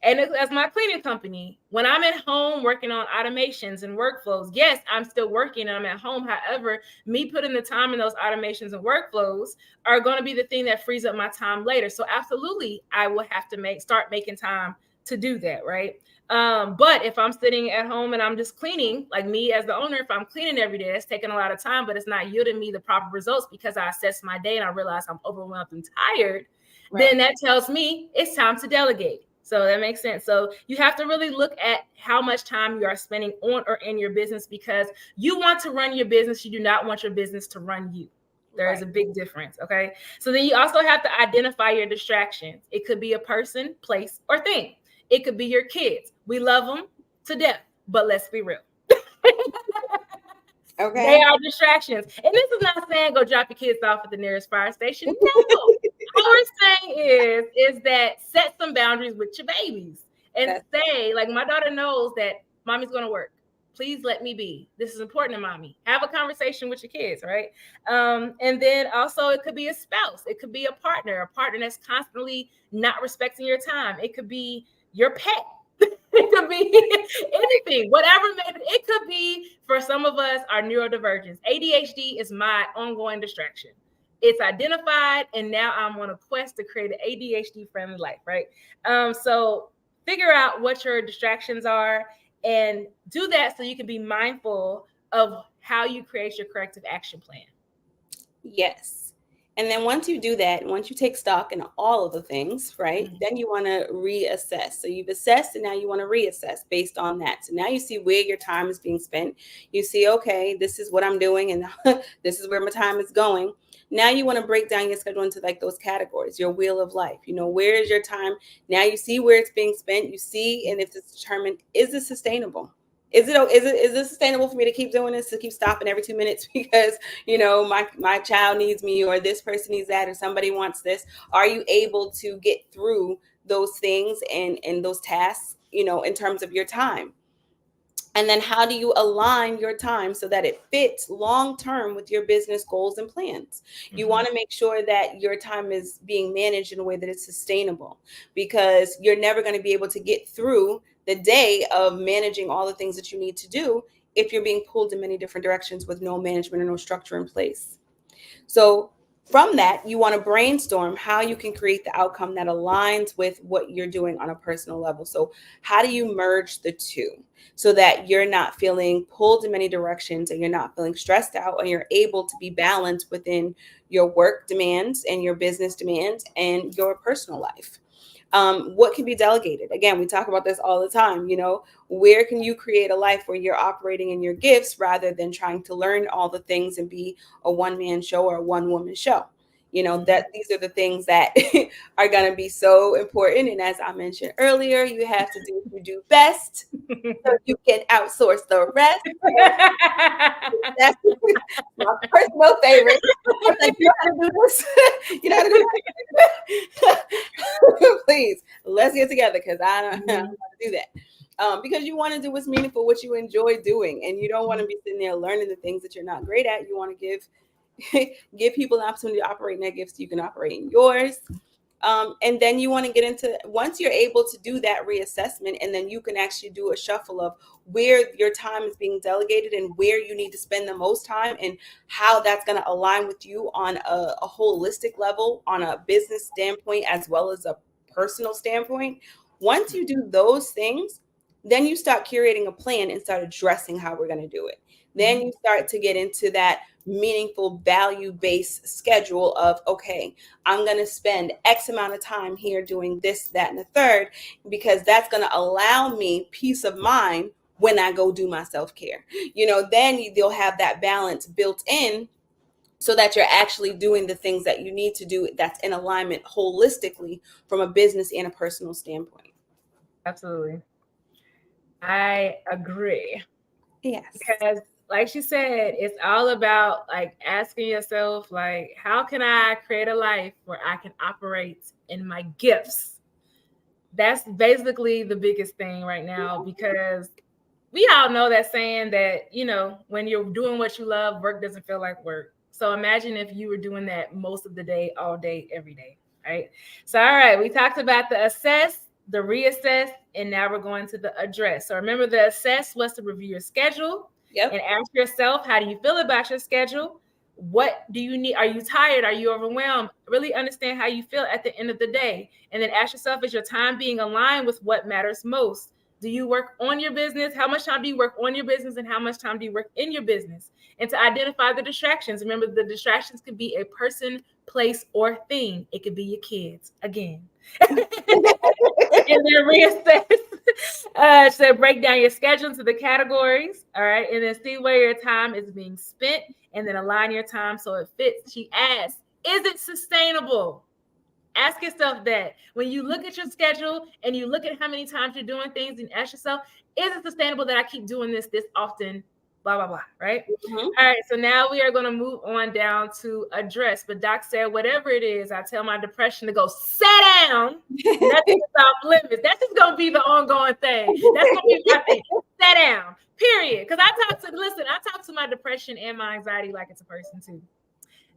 and as my cleaning company, when I'm at home working on automations and workflows, yes, I'm still working and I'm at home. However, me putting the time in those automations and workflows are going to be the thing that frees up my time later. So absolutely, I will have to start making time to do that, right? But if I'm sitting at home and I'm just cleaning, like me as the owner, if I'm cleaning every day, it's taking a lot of time, but it's not yielding me the proper results because I assess my day and I realize I'm overwhelmed and tired, then that tells me it's time to delegate. So that makes sense. So you have to really look at how much time you are spending on or in your business because you want to run your business. You do not want your business to run you. There is a big difference. Okay. So then you also have to identify your distractions. It could be a person, place, or thing. It could be your kids. We love them to death, but let's be real. Okay. They are distractions. And this is not saying go drop your kids off at the nearest fire station. No. All we're saying is that set some boundaries with your babies and say, like, my daughter knows that mommy's going to work. Please let me be. This is important to mommy. Have a conversation with your kids, right? And then also it could be a spouse. It could be a partner that's constantly not respecting your time. It could be your pet. It could be anything, whatever. Maybe it could be for some of us our neurodivergence. ADHD is my ongoing distraction. It's identified, and now I'm on a quest to create an ADHD friendly life, right? So figure out what your distractions are and do that so you can be mindful of how you create your corrective action plan.
Yes. And then once you do that, once you take stock in all of the things, right,
Mhm.
then you want to reassess. So you've assessed and now you want to reassess based on that. So now you see where your time is being spent. You see, okay, this is what I'm doing and this is where my time is going. Now you want to break down your schedule into like those categories, your wheel of life. You know, where is your time? Now you see where it's being spent. You see, and if it's determined, is it sustainable? Is it sustainable for me to keep doing this, to keep stopping every 2 minutes because my child needs me or this person needs that or somebody wants this? Are you able to get through those things and those tasks, in terms of your time? And then how do you align your time so that it fits long term with your business goals and plans? You
Mhm.
want to make sure that your time is being managed in a way that it's sustainable, because you're never going to be able to get through the day of managing all the things that you need to do if you're being pulled in many different directions with no management or no structure in place. So from that, you want to brainstorm how you can create the outcome that aligns with what you're doing on a personal level. So how do you merge the two so that you're not feeling pulled in many directions and you're not feeling stressed out and you're able to be balanced within your work demands and your business demands and your personal life? What can be delegated? Again, we talk about this all the time. Where can you create a life where you're operating in your gifts rather than trying to learn all the things and be a one-man show or a one-woman show?
Mhm.
That these are the things that are going to be so important. And as I mentioned earlier, you have to do what you do best so you can outsource the rest. That's my personal favorite. I was like, you know how to do this? You know how to do that? Please, let's get together because I don't know how
Mhm.
to do that. Because you want to do what's meaningful, what you enjoy doing, and you don't want to
Mhm.
be sitting there learning the things that you're not great at. You want to give people an opportunity to operate in their gifts so you can operate in yours. And then you want to get into, once you're able to do that reassessment, and then you can actually do a shuffle of where your time is being delegated and where you need to spend the most time and how that's going to align with you on a holistic level, on a business standpoint as well as a personal standpoint. Once you do those things, then you start curating a plan and start addressing how we're going to do it. Then
Mhm.
you start to get into that meaningful value based schedule of, okay, I'm going to spend X amount of time here doing this, that, and the third, because that's going to allow me peace of mind when I go do my self care. Then you'll have that balance built in so that you're actually doing the things that you need to do that's in alignment holistically from a business and a personal standpoint.
Absolutely. I agree.
Yes.
Because like she said, it's all about like asking yourself, like, how can I create a life where I can operate in my gifts? That's basically the biggest thing right now, because we all know that saying that, when you're doing what you love, work doesn't feel like work. So imagine if you were doing that most of the day, all day, every day, right? So, all right, we talked about the assess, the reassess, and now we're going to the address. So remember, the assess was to review your schedule and
Yep.
ask yourself, how do you feel about your schedule? What do you need? Are you tired? Are you overwhelmed? Really understand how you feel at the end of the day. And then ask yourself, is your time being aligned with what matters most? Do you work on your business? How much time do you work on your business and how much time do you work in your business? And to identify the distractions. Remember, the distractions could be a person, place, or thing. It could be your kids again. And then reassess. So break down your schedule into the categories. All right. And then see where your time is being spent and then align your time so it fits. She asked, is it sustainable? Ask yourself that when you look at your schedule and you look at how many times you're doing things, and ask yourself, is it sustainable that I keep doing this often? Blah, blah, blah. Right.
Mhm.
All right. So now we are going to move on down to address. But Doc said, whatever it is, I tell my depression to go sit down. Nothing is off limits. That's just going to be the ongoing thing. That's going to be my thing. Sit down. Period. Because I talk to my depression and my anxiety like it's a person too.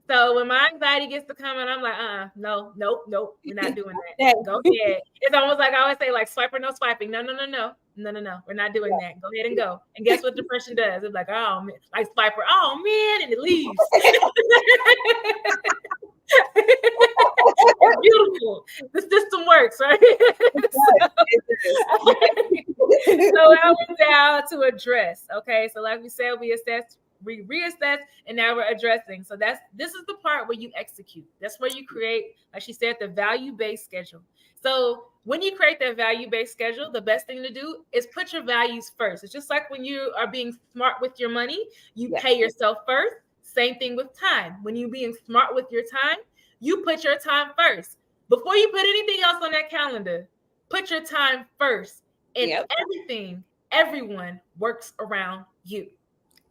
So when my anxiety gets to coming, I'm like, no, nope, nope, we're not doing that.
Yeah.
Go ahead. It's almost like I always say, like, swipe or no swiping. No, no, no, no. No, no, no. We're not doing that. Go ahead and go. And guess what depression does? It's like, oh man, like swiper, oh man, and it leaves. It's beautiful. The system works, right? So I went down to address. Okay, so like we said, we assessed, we reassess, and now we're addressing. So this is the part where you execute. That's where you create, like she said, the value-based schedule. So when you create that value-based schedule, the best thing to do is put your values first. It's just like when you are being smart with your money, you pay yourself first. Same thing with time. When you're being smart with your time, you put your time first. Before you put anything else on that calendar, put your time first. And everything, everyone works around you.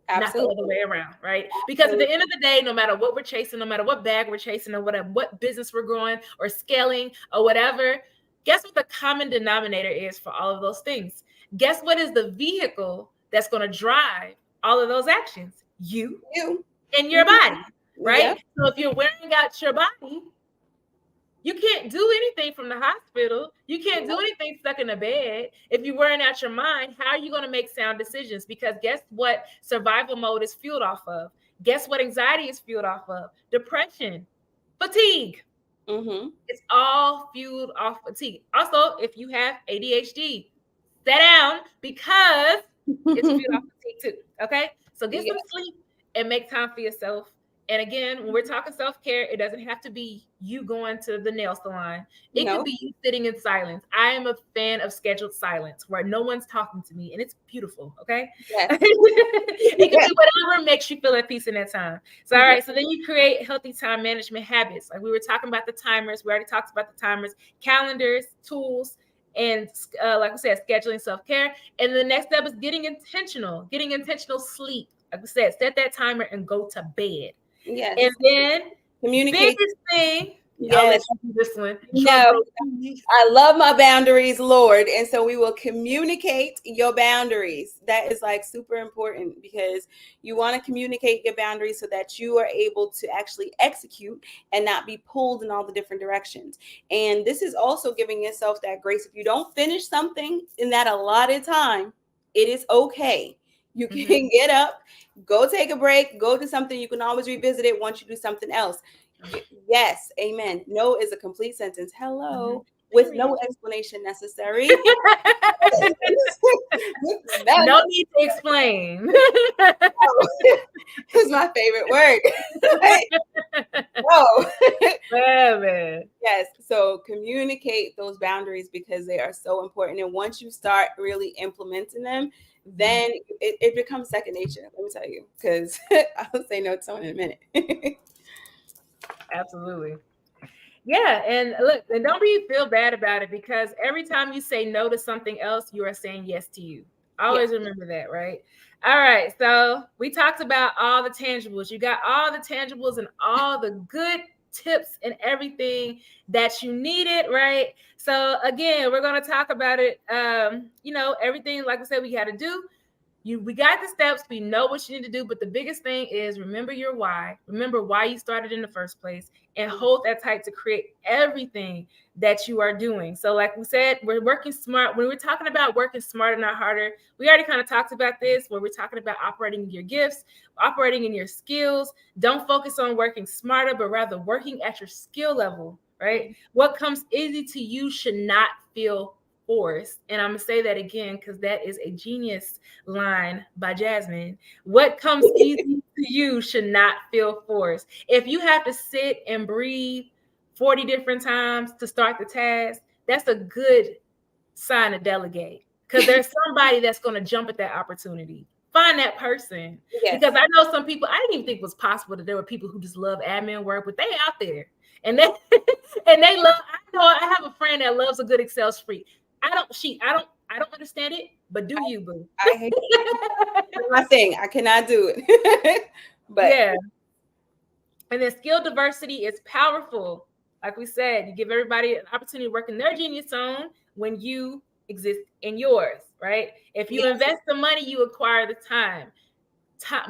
Absolutely. Not the other way around, right? Because at the end of the day, no matter what we're chasing, no matter what bag we're chasing, or whatever, what business we're growing or scaling or whatever, guess what the common denominator is for all of those things? Guess what is the vehicle that's going to drive all of those actions? You and your body, right? So if you're wearing out your body, you can't do anything from the hospital. You can't do anything stuck in a bed. If you're wearing out your mind, how are you going to make sound decisions? Because guess what survival mode is fueled off of? Guess what anxiety is fueled off of? Depression, fatigue. It's all fueled off fatigue. Also, if you have ADHD, sit down because it's fueled off fatigue too. Okay? So get some sleep and make time for yourself. And again, when we're talking self-care, it doesn't have to be you going to the nail salon. It could be you sitting in silence. I am a fan of scheduled silence where no one's talking to me, and it's beautiful, okay? Yes. It can be whatever makes you feel at peace in that time. So, all right, so then you create healthy time management habits. Like we were talking about the timers. We already talked about the timers, calendars, tools, and like I said, scheduling self-care. And the next step is getting intentional sleep. Like I said, set that timer and go to bed. Yes. And then communicate. Biggest thing. Yes. I'll let you do this one.
No, I love my boundaries, Lord. And so we will communicate your boundaries. That is like super important because you want to communicate your boundaries so that you are able to actually execute and not be pulled in all the different directions. And this is also giving yourself that grace. If you don't finish something in that allotted time, it is okay. You can get up, go take a break, go do something. You can always revisit it once you do something else. Yes, amen. No is a complete sentence. Hello, with no explanation necessary.
No need to explain.
It's my favorite word. Oh, yes. So communicate those boundaries because they are so important. And once you start really implementing them, then it becomes second nature. Let me tell you, because I'll say no to someone in a minute.
Absolutely. Yeah. And look, and don't feel bad about it because every time you say no to something else, you are saying yes to you. Always remember that, right? All right. So we talked about all the tangibles. You got all the tangibles and all the good tips and everything that you needed, right? So again, we're going to talk about it. Everything, like I said, we got to do. We got the steps. We know what you need to do. But the biggest thing is remember your why. Remember why you started in the first place and hold that tight to create everything that you are doing. So like we said, we're working smart. When we're talking about working smarter, not harder, we already kind of talked about this where we're talking about operating your gifts, operating in your skills. Don't focus on working smarter, but rather working at your skill level, right? What comes easy to you should not feel forced. And I'm going to say that again because that is a genius line by Jasmine. What comes easy to you should not feel forced. If you have to sit and breathe 40 different times to start the task, that's a good sign to delegate because there's somebody that's going to jump at that opportunity. Find that person. Yes. Because I know some people, I didn't even think it was possible that there were people who just love admin work, but they out there and they love, I know I have a friend that loves a good Excel spreadsheet. I don't understand it, but do you, boo?
I hate it. My thing. I cannot do it. But
yeah. And then skill diversity is powerful. Like we said, you give everybody an opportunity to work in their genius zone when you exist in yours, right? If you invest the money, you acquire the time.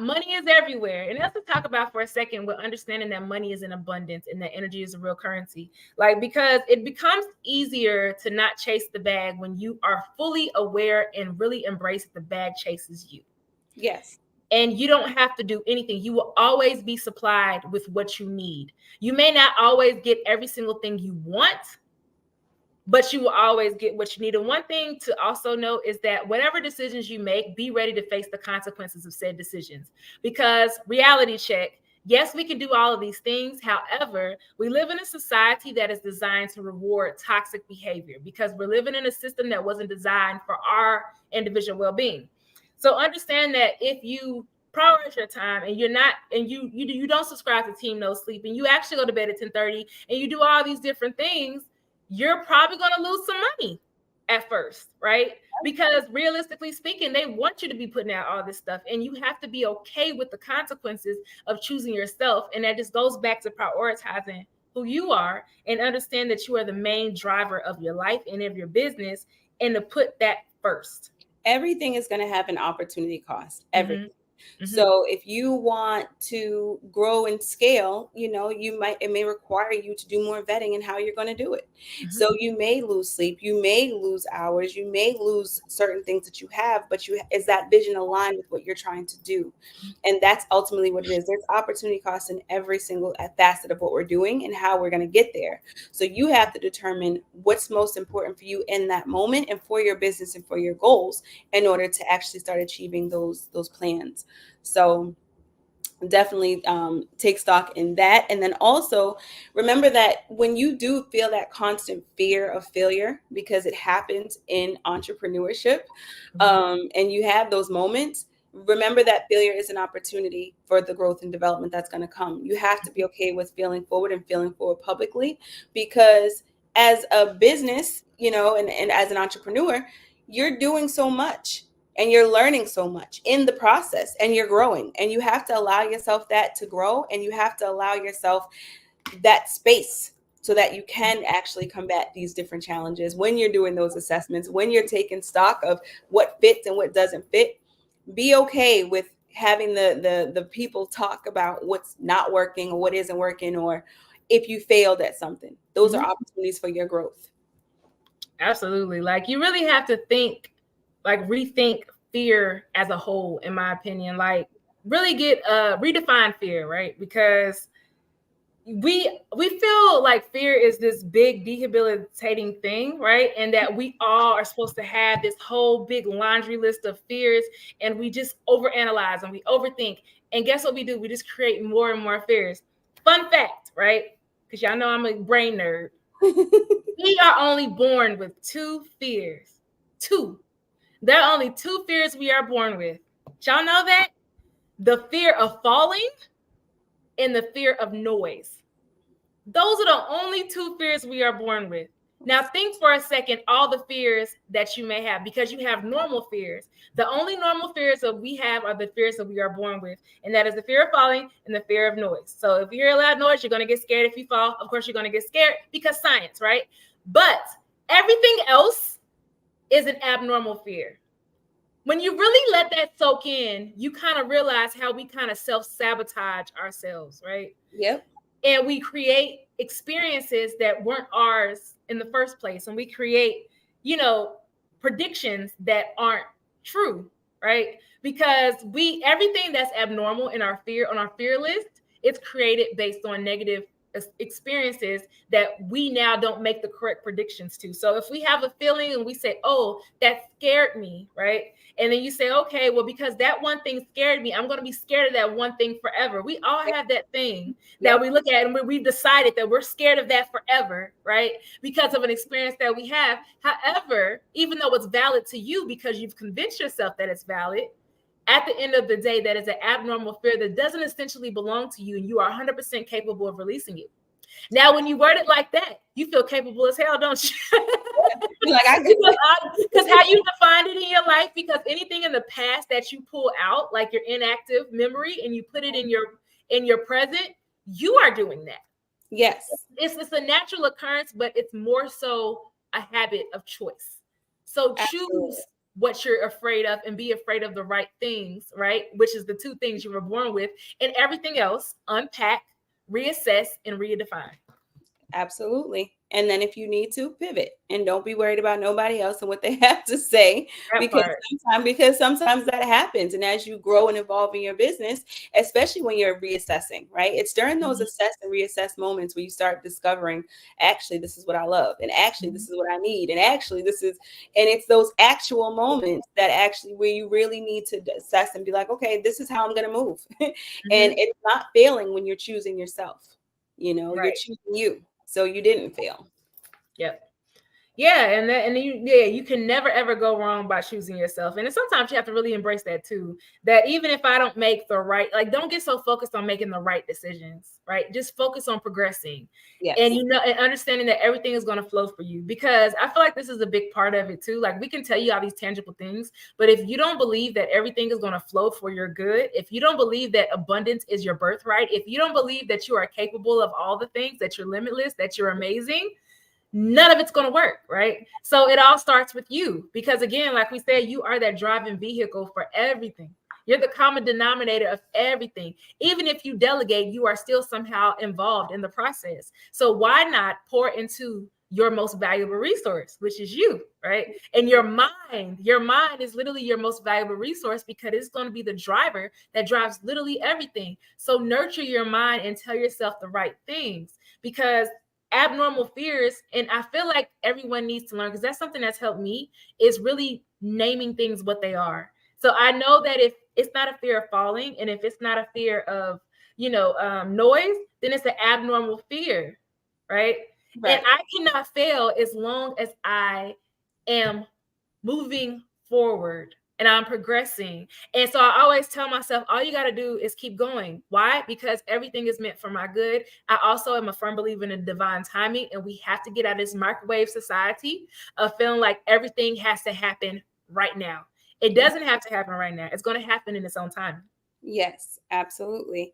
Money is everywhere. And let's talk about for a second with understanding that money is in abundance and that energy is a real currency. Like, because it becomes easier to not chase the bag when you are fully aware and really embrace that the bag chases you.
Yes.
And you don't have to do anything. You will always be supplied with what you need. You may not always get every single thing you want, but you will always get what you need. And one thing to also note is that whatever decisions you make, be ready to face the consequences of said decisions. Because reality check, yes, we can do all of these things. However, we live in a society that is designed to reward toxic behavior because we're living in a system that wasn't designed for our individual well-being. So understand that if you prioritize your time and you're not, and you don't subscribe to Team No Sleep, and you actually go to bed at 10:30 and you do all these different things, you're probably going to lose some money at first, right? Because realistically speaking, they want you to be putting out all this stuff, and you have to be okay with the consequences of choosing yourself. And that just goes back to prioritizing who you are and understand that you are the main driver of your life and of your business, and to put that first.
Everything is going to have an opportunity cost. Everything.
Mm-hmm. Mm-hmm.
So if you want to grow and scale, it may require you to do more vetting in how you're going to do it.
Mm-hmm.
So you may lose sleep, you may lose hours, you may lose certain things that you have, but is that vision aligned with what you're trying to do? And that's ultimately what it is. There's opportunity costs in every single facet of what we're doing and how we're going to get there. So you have to determine what's most important for you in that moment and for your business and for your goals in order to actually start achieving those plans. So definitely take stock in that. And then also remember that when you do feel that constant fear of failure, because it happens in entrepreneurship, and you have those moments, remember that failure is an opportunity for the growth and development that's going to come. You have to be okay with feeling forward and feeling forward publicly, because as a business, and as an entrepreneur, you're doing so much and you're learning so much in the process, and you're growing, and you have to allow yourself that to grow, and you have to allow yourself that space so that you can actually combat these different challenges when you're doing those assessments, when you're taking stock of what fits and what doesn't fit. Be okay with having the people talk about what's not working or what isn't working, or if you failed at something. Those are opportunities for your growth.
Absolutely. Like, you really have to rethink fear as a whole, in my opinion. Like, really get redefine fear, right? Because we feel like fear is this big debilitating thing, right? And that we all are supposed to have this whole big laundry list of fears, and we just overanalyze and we overthink. And guess what we do? We just create more and more fears. Fun fact, right? Because y'all know I'm a brain nerd. We are only born with two fears. Two. There are only two fears we are born with. Y'all know that? The fear of falling and the fear of noise. Those are the only two fears we are born with. Now think for a second all the fears that you may have, because you have normal fears. The only normal fears that we have are the fears that we are born with, and that is the fear of falling and the fear of noise. So if you hear a loud noise, you're going to get scared. If you fall, of course, you're going to get scared, because science, right? But everything else is an abnormal fear. When you really let that soak in, you kind of realize how we kind of self-sabotage ourselves, right?
Yep.
And we create experiences that weren't ours in the first place. And we create, predictions that aren't true, right? Because everything that's abnormal in our fear list, it's created based on negative experiences that we now don't make the correct predictions to. So if we have a feeling and we say, oh, that scared me, right? And then you say, okay, well, because that one thing scared me, I'm going to be scared of that one thing forever. We all have that thing that we look at, and we've decided that we're scared of that forever, right? Because of an experience that we have. However, even though it's valid to you because you've convinced yourself that it's valid, at the end of the day, that is an abnormal fear that doesn't essentially belong to you, and you are 100% capable of releasing it. Now, when you word it like that, you feel capable as hell, don't you? Because how you defined it in your life, because anything in the past that you pull out, like your inactive memory, and you put it in your present, you are doing that.
Yes.
It's a natural occurrence, but it's more so a habit of choice. So choose what you're afraid of and be afraid of the right things, right? Which is the two things you were born with, and everything else, unpack, reassess, and redefine.
Absolutely. And then if you need to, pivot and don't be worried about nobody else and what they have to say,
That
because
part.
sometimes that happens. And as you grow and evolve in your business, especially when you're reassessing, right? It's during those
Mhm.
assess and reassess moments where you start discovering, actually this is what I love, and actually this
Mhm.
is what I need, and actually this is, and it's those actual moments that actually where you really need to assess and be like, okay, this is how I'm going to move. And
Mhm.
it's not failing when you're choosing yourself. You're
Right.
choosing you. So you didn't fail.
Yep. Yeah, you can never ever go wrong by choosing yourself. And sometimes you have to really embrace that too. That even if I don't make the right, like, don't get so focused on making the right decisions, right? Just focus on progressing. And
Yes.
and understanding that everything is going to flow for you. Because I feel like this is a big part of it too. Like, we can tell you all these tangible things, but if you don't believe that everything is going to flow for your good, if you don't believe that abundance is your birthright, if you don't believe that you are capable of all the things, that you're limitless, that you're amazing, none of it's going to work, right? So it all starts with you, because again, like we said, you are that driving vehicle for everything. You're the common denominator of everything. Even if you delegate, you are still somehow involved in the process. So why not pour into your most valuable resource, which is you, right? And your mind is literally your most valuable resource, because it's going to be the driver that drives literally everything. So nurture your mind and tell yourself the right things, because abnormal fears, and I feel like everyone needs to learn, because that's something that's helped me, is really naming things what they are. So I know that if it's not a fear of falling, and if it's not a fear of noise, then it's an abnormal fear, right? And
Right.
I cannot fail as long as I am moving forward and I'm progressing. And so I always tell myself, all you got to do is keep going. Why? Because everything is meant for my good. I also am a firm believer in divine timing, and we have to get out of this microwave society of feeling like everything has to happen right now. It doesn't have to happen right now. It's going to happen in its own time.
Yes, absolutely.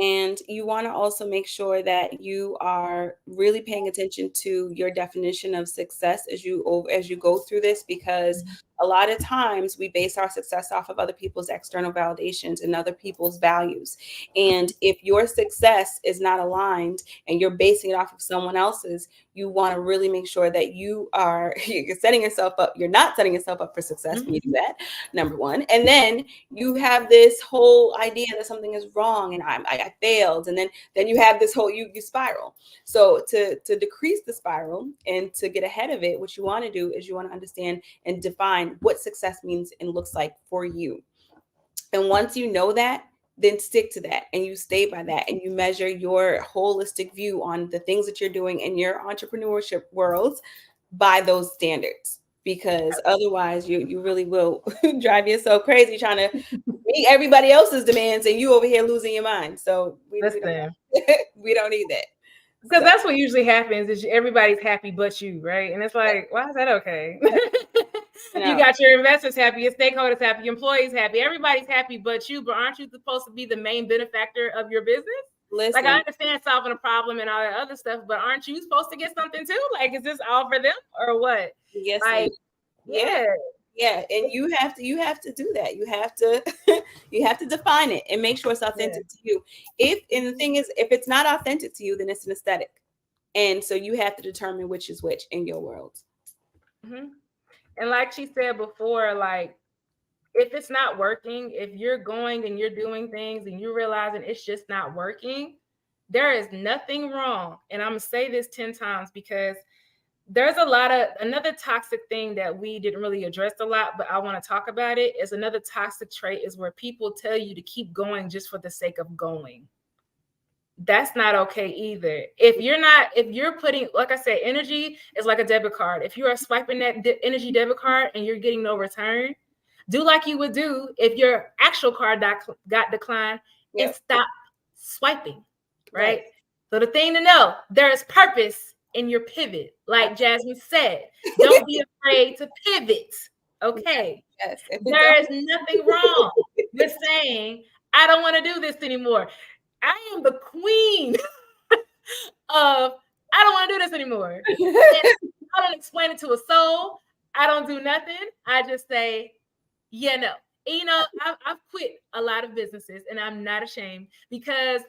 And you want to also make sure that you are really paying attention to your definition of success as you go through this, because a lot of times we base our success off of other people's external validations and other people's values. And if your success is not aligned and you're basing it off of someone else's, you want to really make sure that you're setting yourself up. You're not setting yourself up for success when you do that, number one. And then you have this whole idea that something is wrong and I failed, and then you have this whole you spiral. So to decrease the spiral and to get ahead of it, what you want to do is you want to understand and define what success means and looks like for you. And once you know that, then stick to that and you stay by that, and you measure your holistic view on the things that you're doing in your entrepreneurship world by those standards, because otherwise you really will drive yourself crazy trying to meet everybody else's demands and you over here losing your mind. So we don't
Listen,
we don't need that.
because
So
that's what usually happens, is everybody's happy but you, right? And it's like, why is that okay? You
no,
got your investors happy, your stakeholders happy, your employees happy, everybody's happy but you. But aren't you supposed to be the main benefactor of your business? Like, I
listen,
understand solving a problem and all that other stuff, but aren't you supposed to get something too? Like, is this all for them or what?
yes, ma'am.
Like,
Yeah.
yeah,
Yeah, and you have to do that. You have to you have to define it and make sure it's
yeah.
authentic to you. If and the thing is, if it's not authentic to you, then it's an aesthetic. And so you have to determine which is which in your world.
Mm-hmm. And like she said before, like, if it's not working, if you're going and you're doing things and you're realizing it's just not working, there is nothing wrong. And I'm going to say this 10 times, because there's another toxic thing that we didn't really address a lot, but I want to talk about it. Is another toxic trait is where people tell you to keep going just for the sake of going. That's not okay either. If you're putting, like I said, energy is like a debit card. If you are swiping that energy debit card and you're getting no return, do like you would do if your actual card got declined, and
Yep.
stop swiping,
Right.
right? So the thing to know, there is purpose in your pivot. Like
Absolutely.
Jasmine said, don't be afraid to pivot. Okay.
Yes. If it
There
don't
is nothing wrong with saying, I don't want to do this anymore. I am the queen of, I don't want to do this anymore. And I don't explain it to a soul. I don't do nothing. I just say, yeah, no. And, you know, I've quit a lot of businesses, and I'm not ashamed, because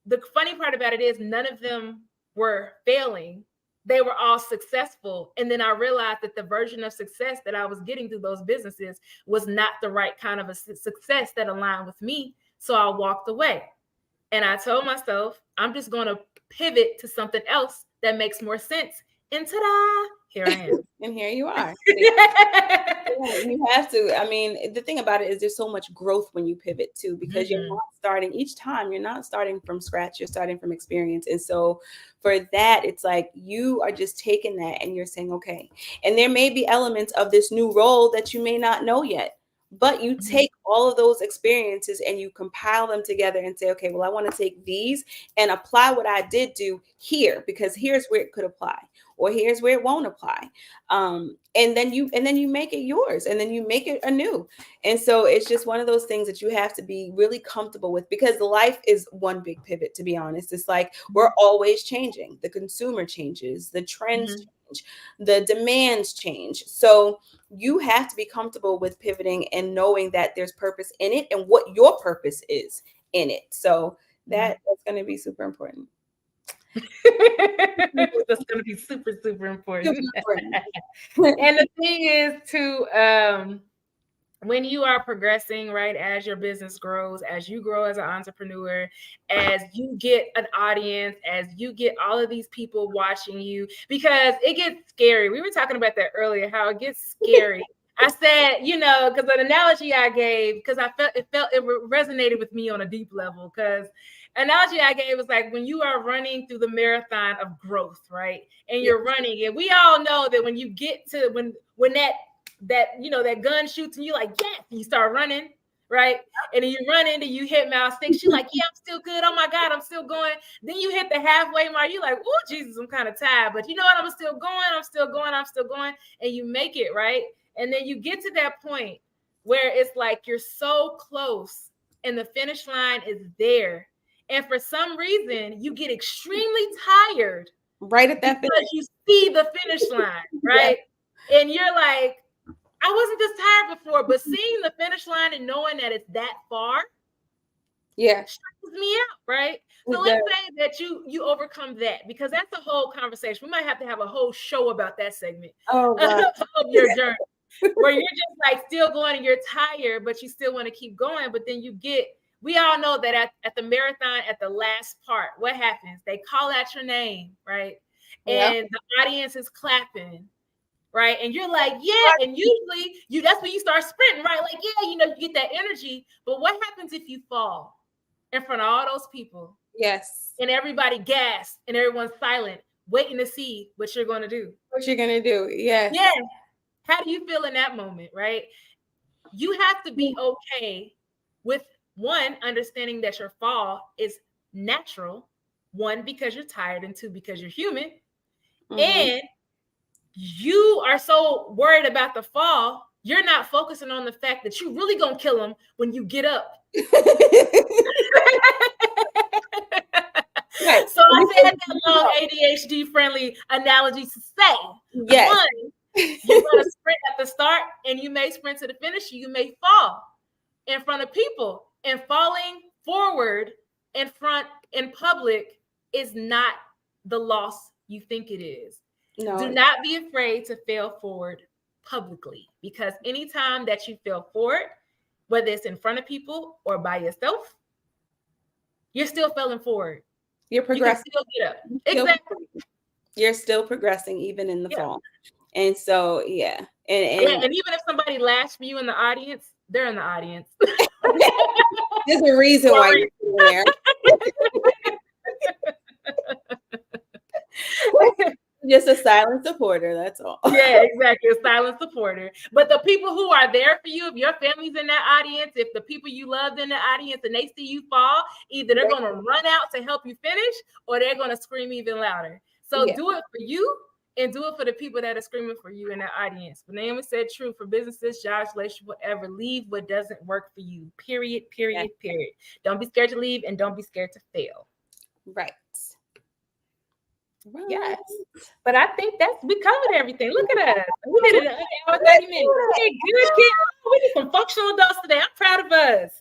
the funny part about it is none of them were failing. They were all successful. And then I realized that the version of success that I was getting through those businesses was not the right kind of a success that aligned with me. So I walked away. And I told myself, I'm just going to pivot to something else that makes more sense. And ta-da, here I am.
And here you are. You have to. I mean, the thing about it is there's so much growth when you pivot too, because you're not starting each time, you're not starting from scratch, you're starting from experience. And so for that, it's like you are just taking that and you're saying, okay, and there may be elements of this new role that you may not know yet, but you take all of those experiences and you compile them together and say, okay, well, I want to take these and apply what I did do here, because here's where it could apply, or here's where it won't apply. And then you make it yours, and then you make it anew. And so it's just one of those things that you have to be really comfortable with, because life is one big pivot, to be honest. It's like we're always changing. The consumer changes, the trends change, the demands change. So you have to be comfortable with pivoting and knowing that there's purpose in it and what your purpose is in it. So that's going to be super important.
That's going to be super, super important. And the thing is to, when you are progressing, right, as your business grows, as you grow as an entrepreneur, as you get an audience, as you get all of these people watching you, because it gets scary. We were talking about that earlier, how it gets scary. I said, you know, because an analogy I gave, because I felt it resonated with me on a deep level, because analogy I gave was like when you are running through the marathon of growth, right? And you're running, and we all know that when you get to when that you know that gun shoots and you like, yes, and you start running, right? And then you run into, you hit mile 6, you're like, yeah, I'm still good, oh my God, I'm still going. Then you hit the halfway mark, you're like, oh Jesus, I'm kind of tired, but you know what, I'm still going, and you make it, right? And then you get to that point where it's like you're so close and the finish line is there, and for some reason you get extremely tired
right at that
because you see the finish line, right? And you're like, I wasn't this tired before, but seeing the finish line and knowing that it's that far, stresses me out, right? So let's say that you overcome that, because that's a whole conversation. We might have to have a whole show about that segment of your journey, where you're just like still going and you're tired, but you still want to keep going. But then we all know that at the marathon, at the last part, what happens? They call out your name, right? And the audience is clapping, right? And you're like, yeah. And usually that's when you start sprinting, right? Like, yeah, you know, you get that energy. But what happens if you fall in front of all those people?
Yes.
And everybody gasps and everyone's silent, waiting to see what you're going to do.
What you're going to do. Yes.
Yeah. How do you feel in that moment, right? You have to be okay with, one, understanding that your fall is natural. One, because you're tired, and two, because you're human. And you are so worried about the fall, you're not focusing on the fact that you really gonna kill them when you get up. Right. So I said that long ADHD friendly analogy to say, one, you're gonna sprint at the start, and you may sprint to the finish. You may fall in front of people, and falling forward in public is not the loss you think it is. No. Do not be afraid to fail forward publicly, because anytime that you fail forward, whether it's in front of people or by yourself, you're still failing forward. You're progressing. You can still get up. Exactly.
You're still progressing even in the fall. And so, and
even if somebody laughs for you in the audience, they're in the audience.
There's a reason why you're there. Just a silent supporter, that's all.
Yeah, exactly. A silent supporter. But the people who are there for you, if your family's in that audience, if the people you loved in the audience and they see you fall, either they're going to run out to help you finish, or they're going to scream even louder. So do it for you, and do it for the people that are screaming for you in that audience. But Naomi said, true, for businesses, jobs, relationship, whatever, leave what doesn't work for you. Period. Don't be scared to leave, and don't be scared to fail.
Right. Right.
Yes. But I think we covered everything. Look at us. We did it in an hour, 30 minutes. Okay, good kid. Oh, we did some functional adults today. I'm proud of us.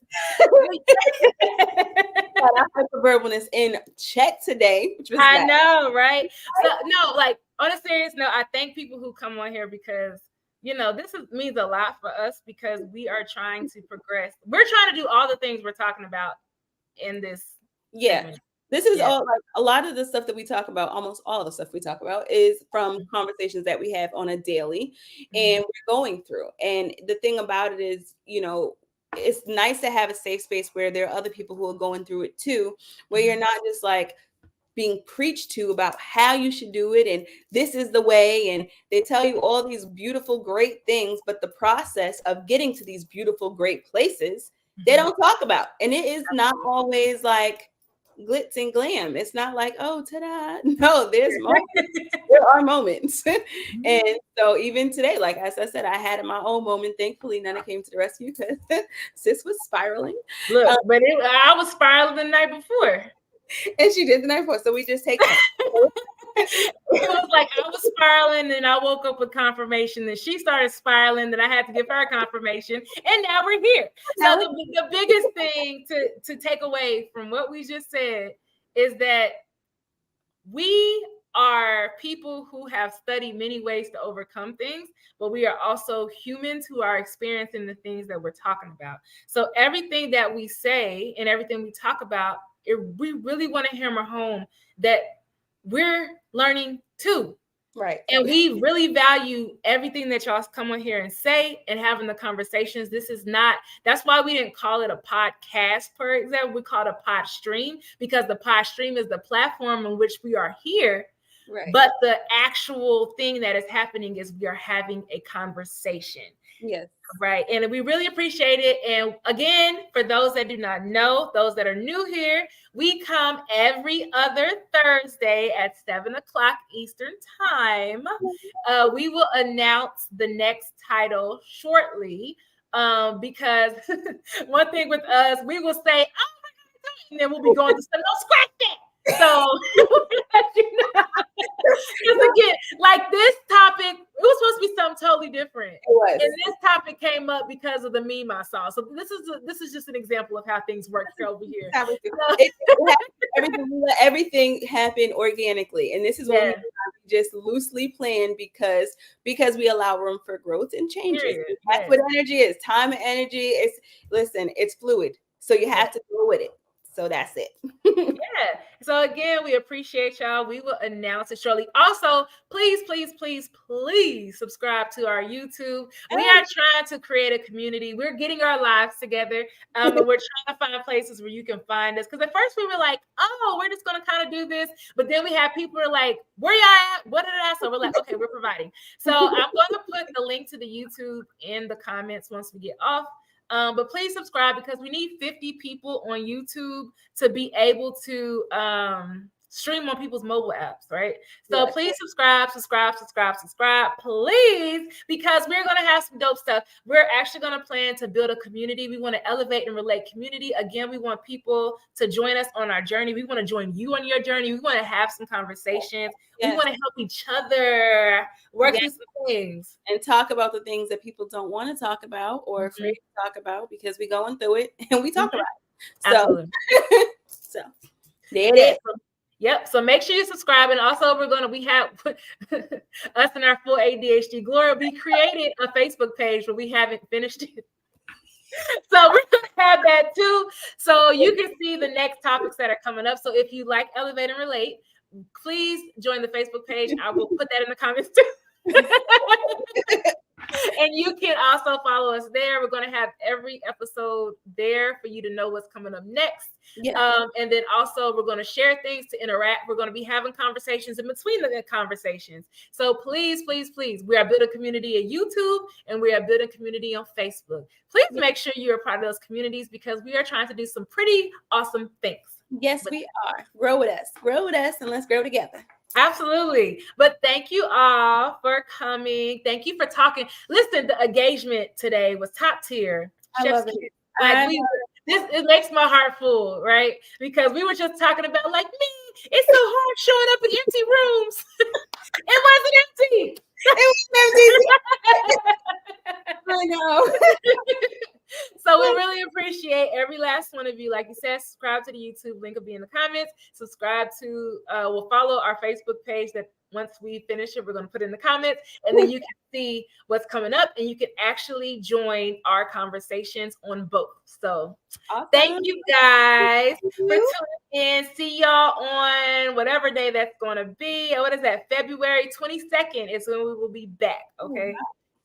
Got our hyperverbalness in check today, which was
I
nice.
know, right? So no, like on a serious note, I thank people who come on here because this means a lot for us because we are trying to progress. We're trying to do all the things we're talking about in this segment.
This is all like a lot of the stuff that we talk about, almost all of the stuff we talk about is from conversations that we have on a daily and we're going through. And the thing about it is, it's nice to have a safe space where there are other people who are going through it too, where you're not just like being preached to about how you should do it and this is the way, and they tell you all these beautiful great things, but the process of getting to these beautiful great places they don't talk about. And it is not always like glitz and glam. It's not like, oh, ta-da. No, there's moments. There are moments. And so even today, like as I said, I had my own moment. Thankfully, Nana came to the rescue because sis was spiraling.
Look, but I was spiraling the night before.
And she did the night before. So we just take
it was like I was spiraling and I woke up with confirmation, and she started spiraling, that I had to give her confirmation, and now we're here. So the biggest thing to take away from what we just said is that we are people who have studied many ways to overcome things, but we are also humans who are experiencing the things that we're talking about. So everything that we say and everything we talk about, we really want to hammer home that we're learning too.
Right.
And we really value everything that y'all come on here and say and having the conversations. That's why we didn't call it a podcast, for example. We called it a pod stream because the pod stream is the platform in which we are here. Right. But the actual thing that is happening is we are having a conversation.
Yes.
Right. And we really appreciate it. And again, for those that do not know, those that are new here, we come every other Thursday at 7 o'clock Eastern time. We will announce the next title shortly because one thing with us, we will say, oh my God, and then we'll be going to some, no, scratch that. So, because again, like this topic, it was supposed to be something totally different. And this topic came up because of the meme I saw. So this is just an example of how things work over here.
Everything happened organically, and this is what we just loosely planned because we allow room for growth and changes. That's what energy is. Time and energy is. Listen, it's fluid, so you have to go with it. So that's it.
So again, we appreciate y'all. We will announce it shortly. Also, please subscribe to our YouTube. We are trying to create a community. We're getting our lives together, and we're trying to find places where you can find us. Because at first we were like, oh, we're just going to kind of do this. But then we have people who are like, where y'all at? What did I? So we're like, okay, we're providing. So I'm going to put the link to the YouTube in the comments once we get off. But please subscribe because we need 50 people on YouTube to be able to stream on people's mobile apps, right? So please subscribe, please, because we're going to have some dope stuff. We're actually going to plan to build a community. We want to elevate and relate community. Again, we want people to join us on our journey. We want to join you on your journey. We want to have some conversations. We want to help each other work through some things.
And talk about the things that people don't want to talk about or afraid to talk about because we're going through it and we talk about it. So there it is.
Yep. So make sure you subscribe. And also we have us and our full ADHD glory. We created a Facebook page, but we haven't finished it. So we're going to have that too. So you can see the next topics that are coming up. So if you like Elevate and Relate, please join the Facebook page. I will put that in the comments too. And you can also follow us there. We're going to have every episode there for you to know what's coming up next. And then also we're going to share things to interact. We're going to be having conversations in between the conversations. So please, we are building a community at YouTube and we are building a community on Facebook. Please make sure you're a part of those communities because we are trying to do some pretty awesome things.
Yes, we are. Grow with us, and let's grow together.
Absolutely. But thank you all for coming. Thank you for talking. Listen, the engagement today was top tier.
I love it.
it makes my heart full, right? Because we were just talking about like, me, it's so hard showing up in empty rooms. It wasn't empty.
It was empty. I know.
So we really appreciate every last one of you. Like you said, subscribe to the YouTube link will be in the comments. Subscribe to we'll follow our Facebook page that once we finish it, we're going to put in the comments, and then you can see what's coming up, and you can actually join our conversations on both. So
Awesome.
Thank you guys for tuning in. See y'all on whatever day that's going to be. What is that? February 22nd is when we will be back. Okay.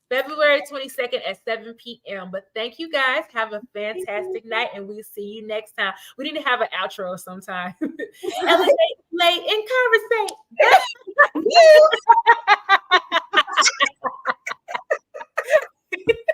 February 22nd at 7 p.m. But thank you guys. Have a fantastic night, and we'll see you next time. We need to have an outro sometime. Elevate, play, and conversate.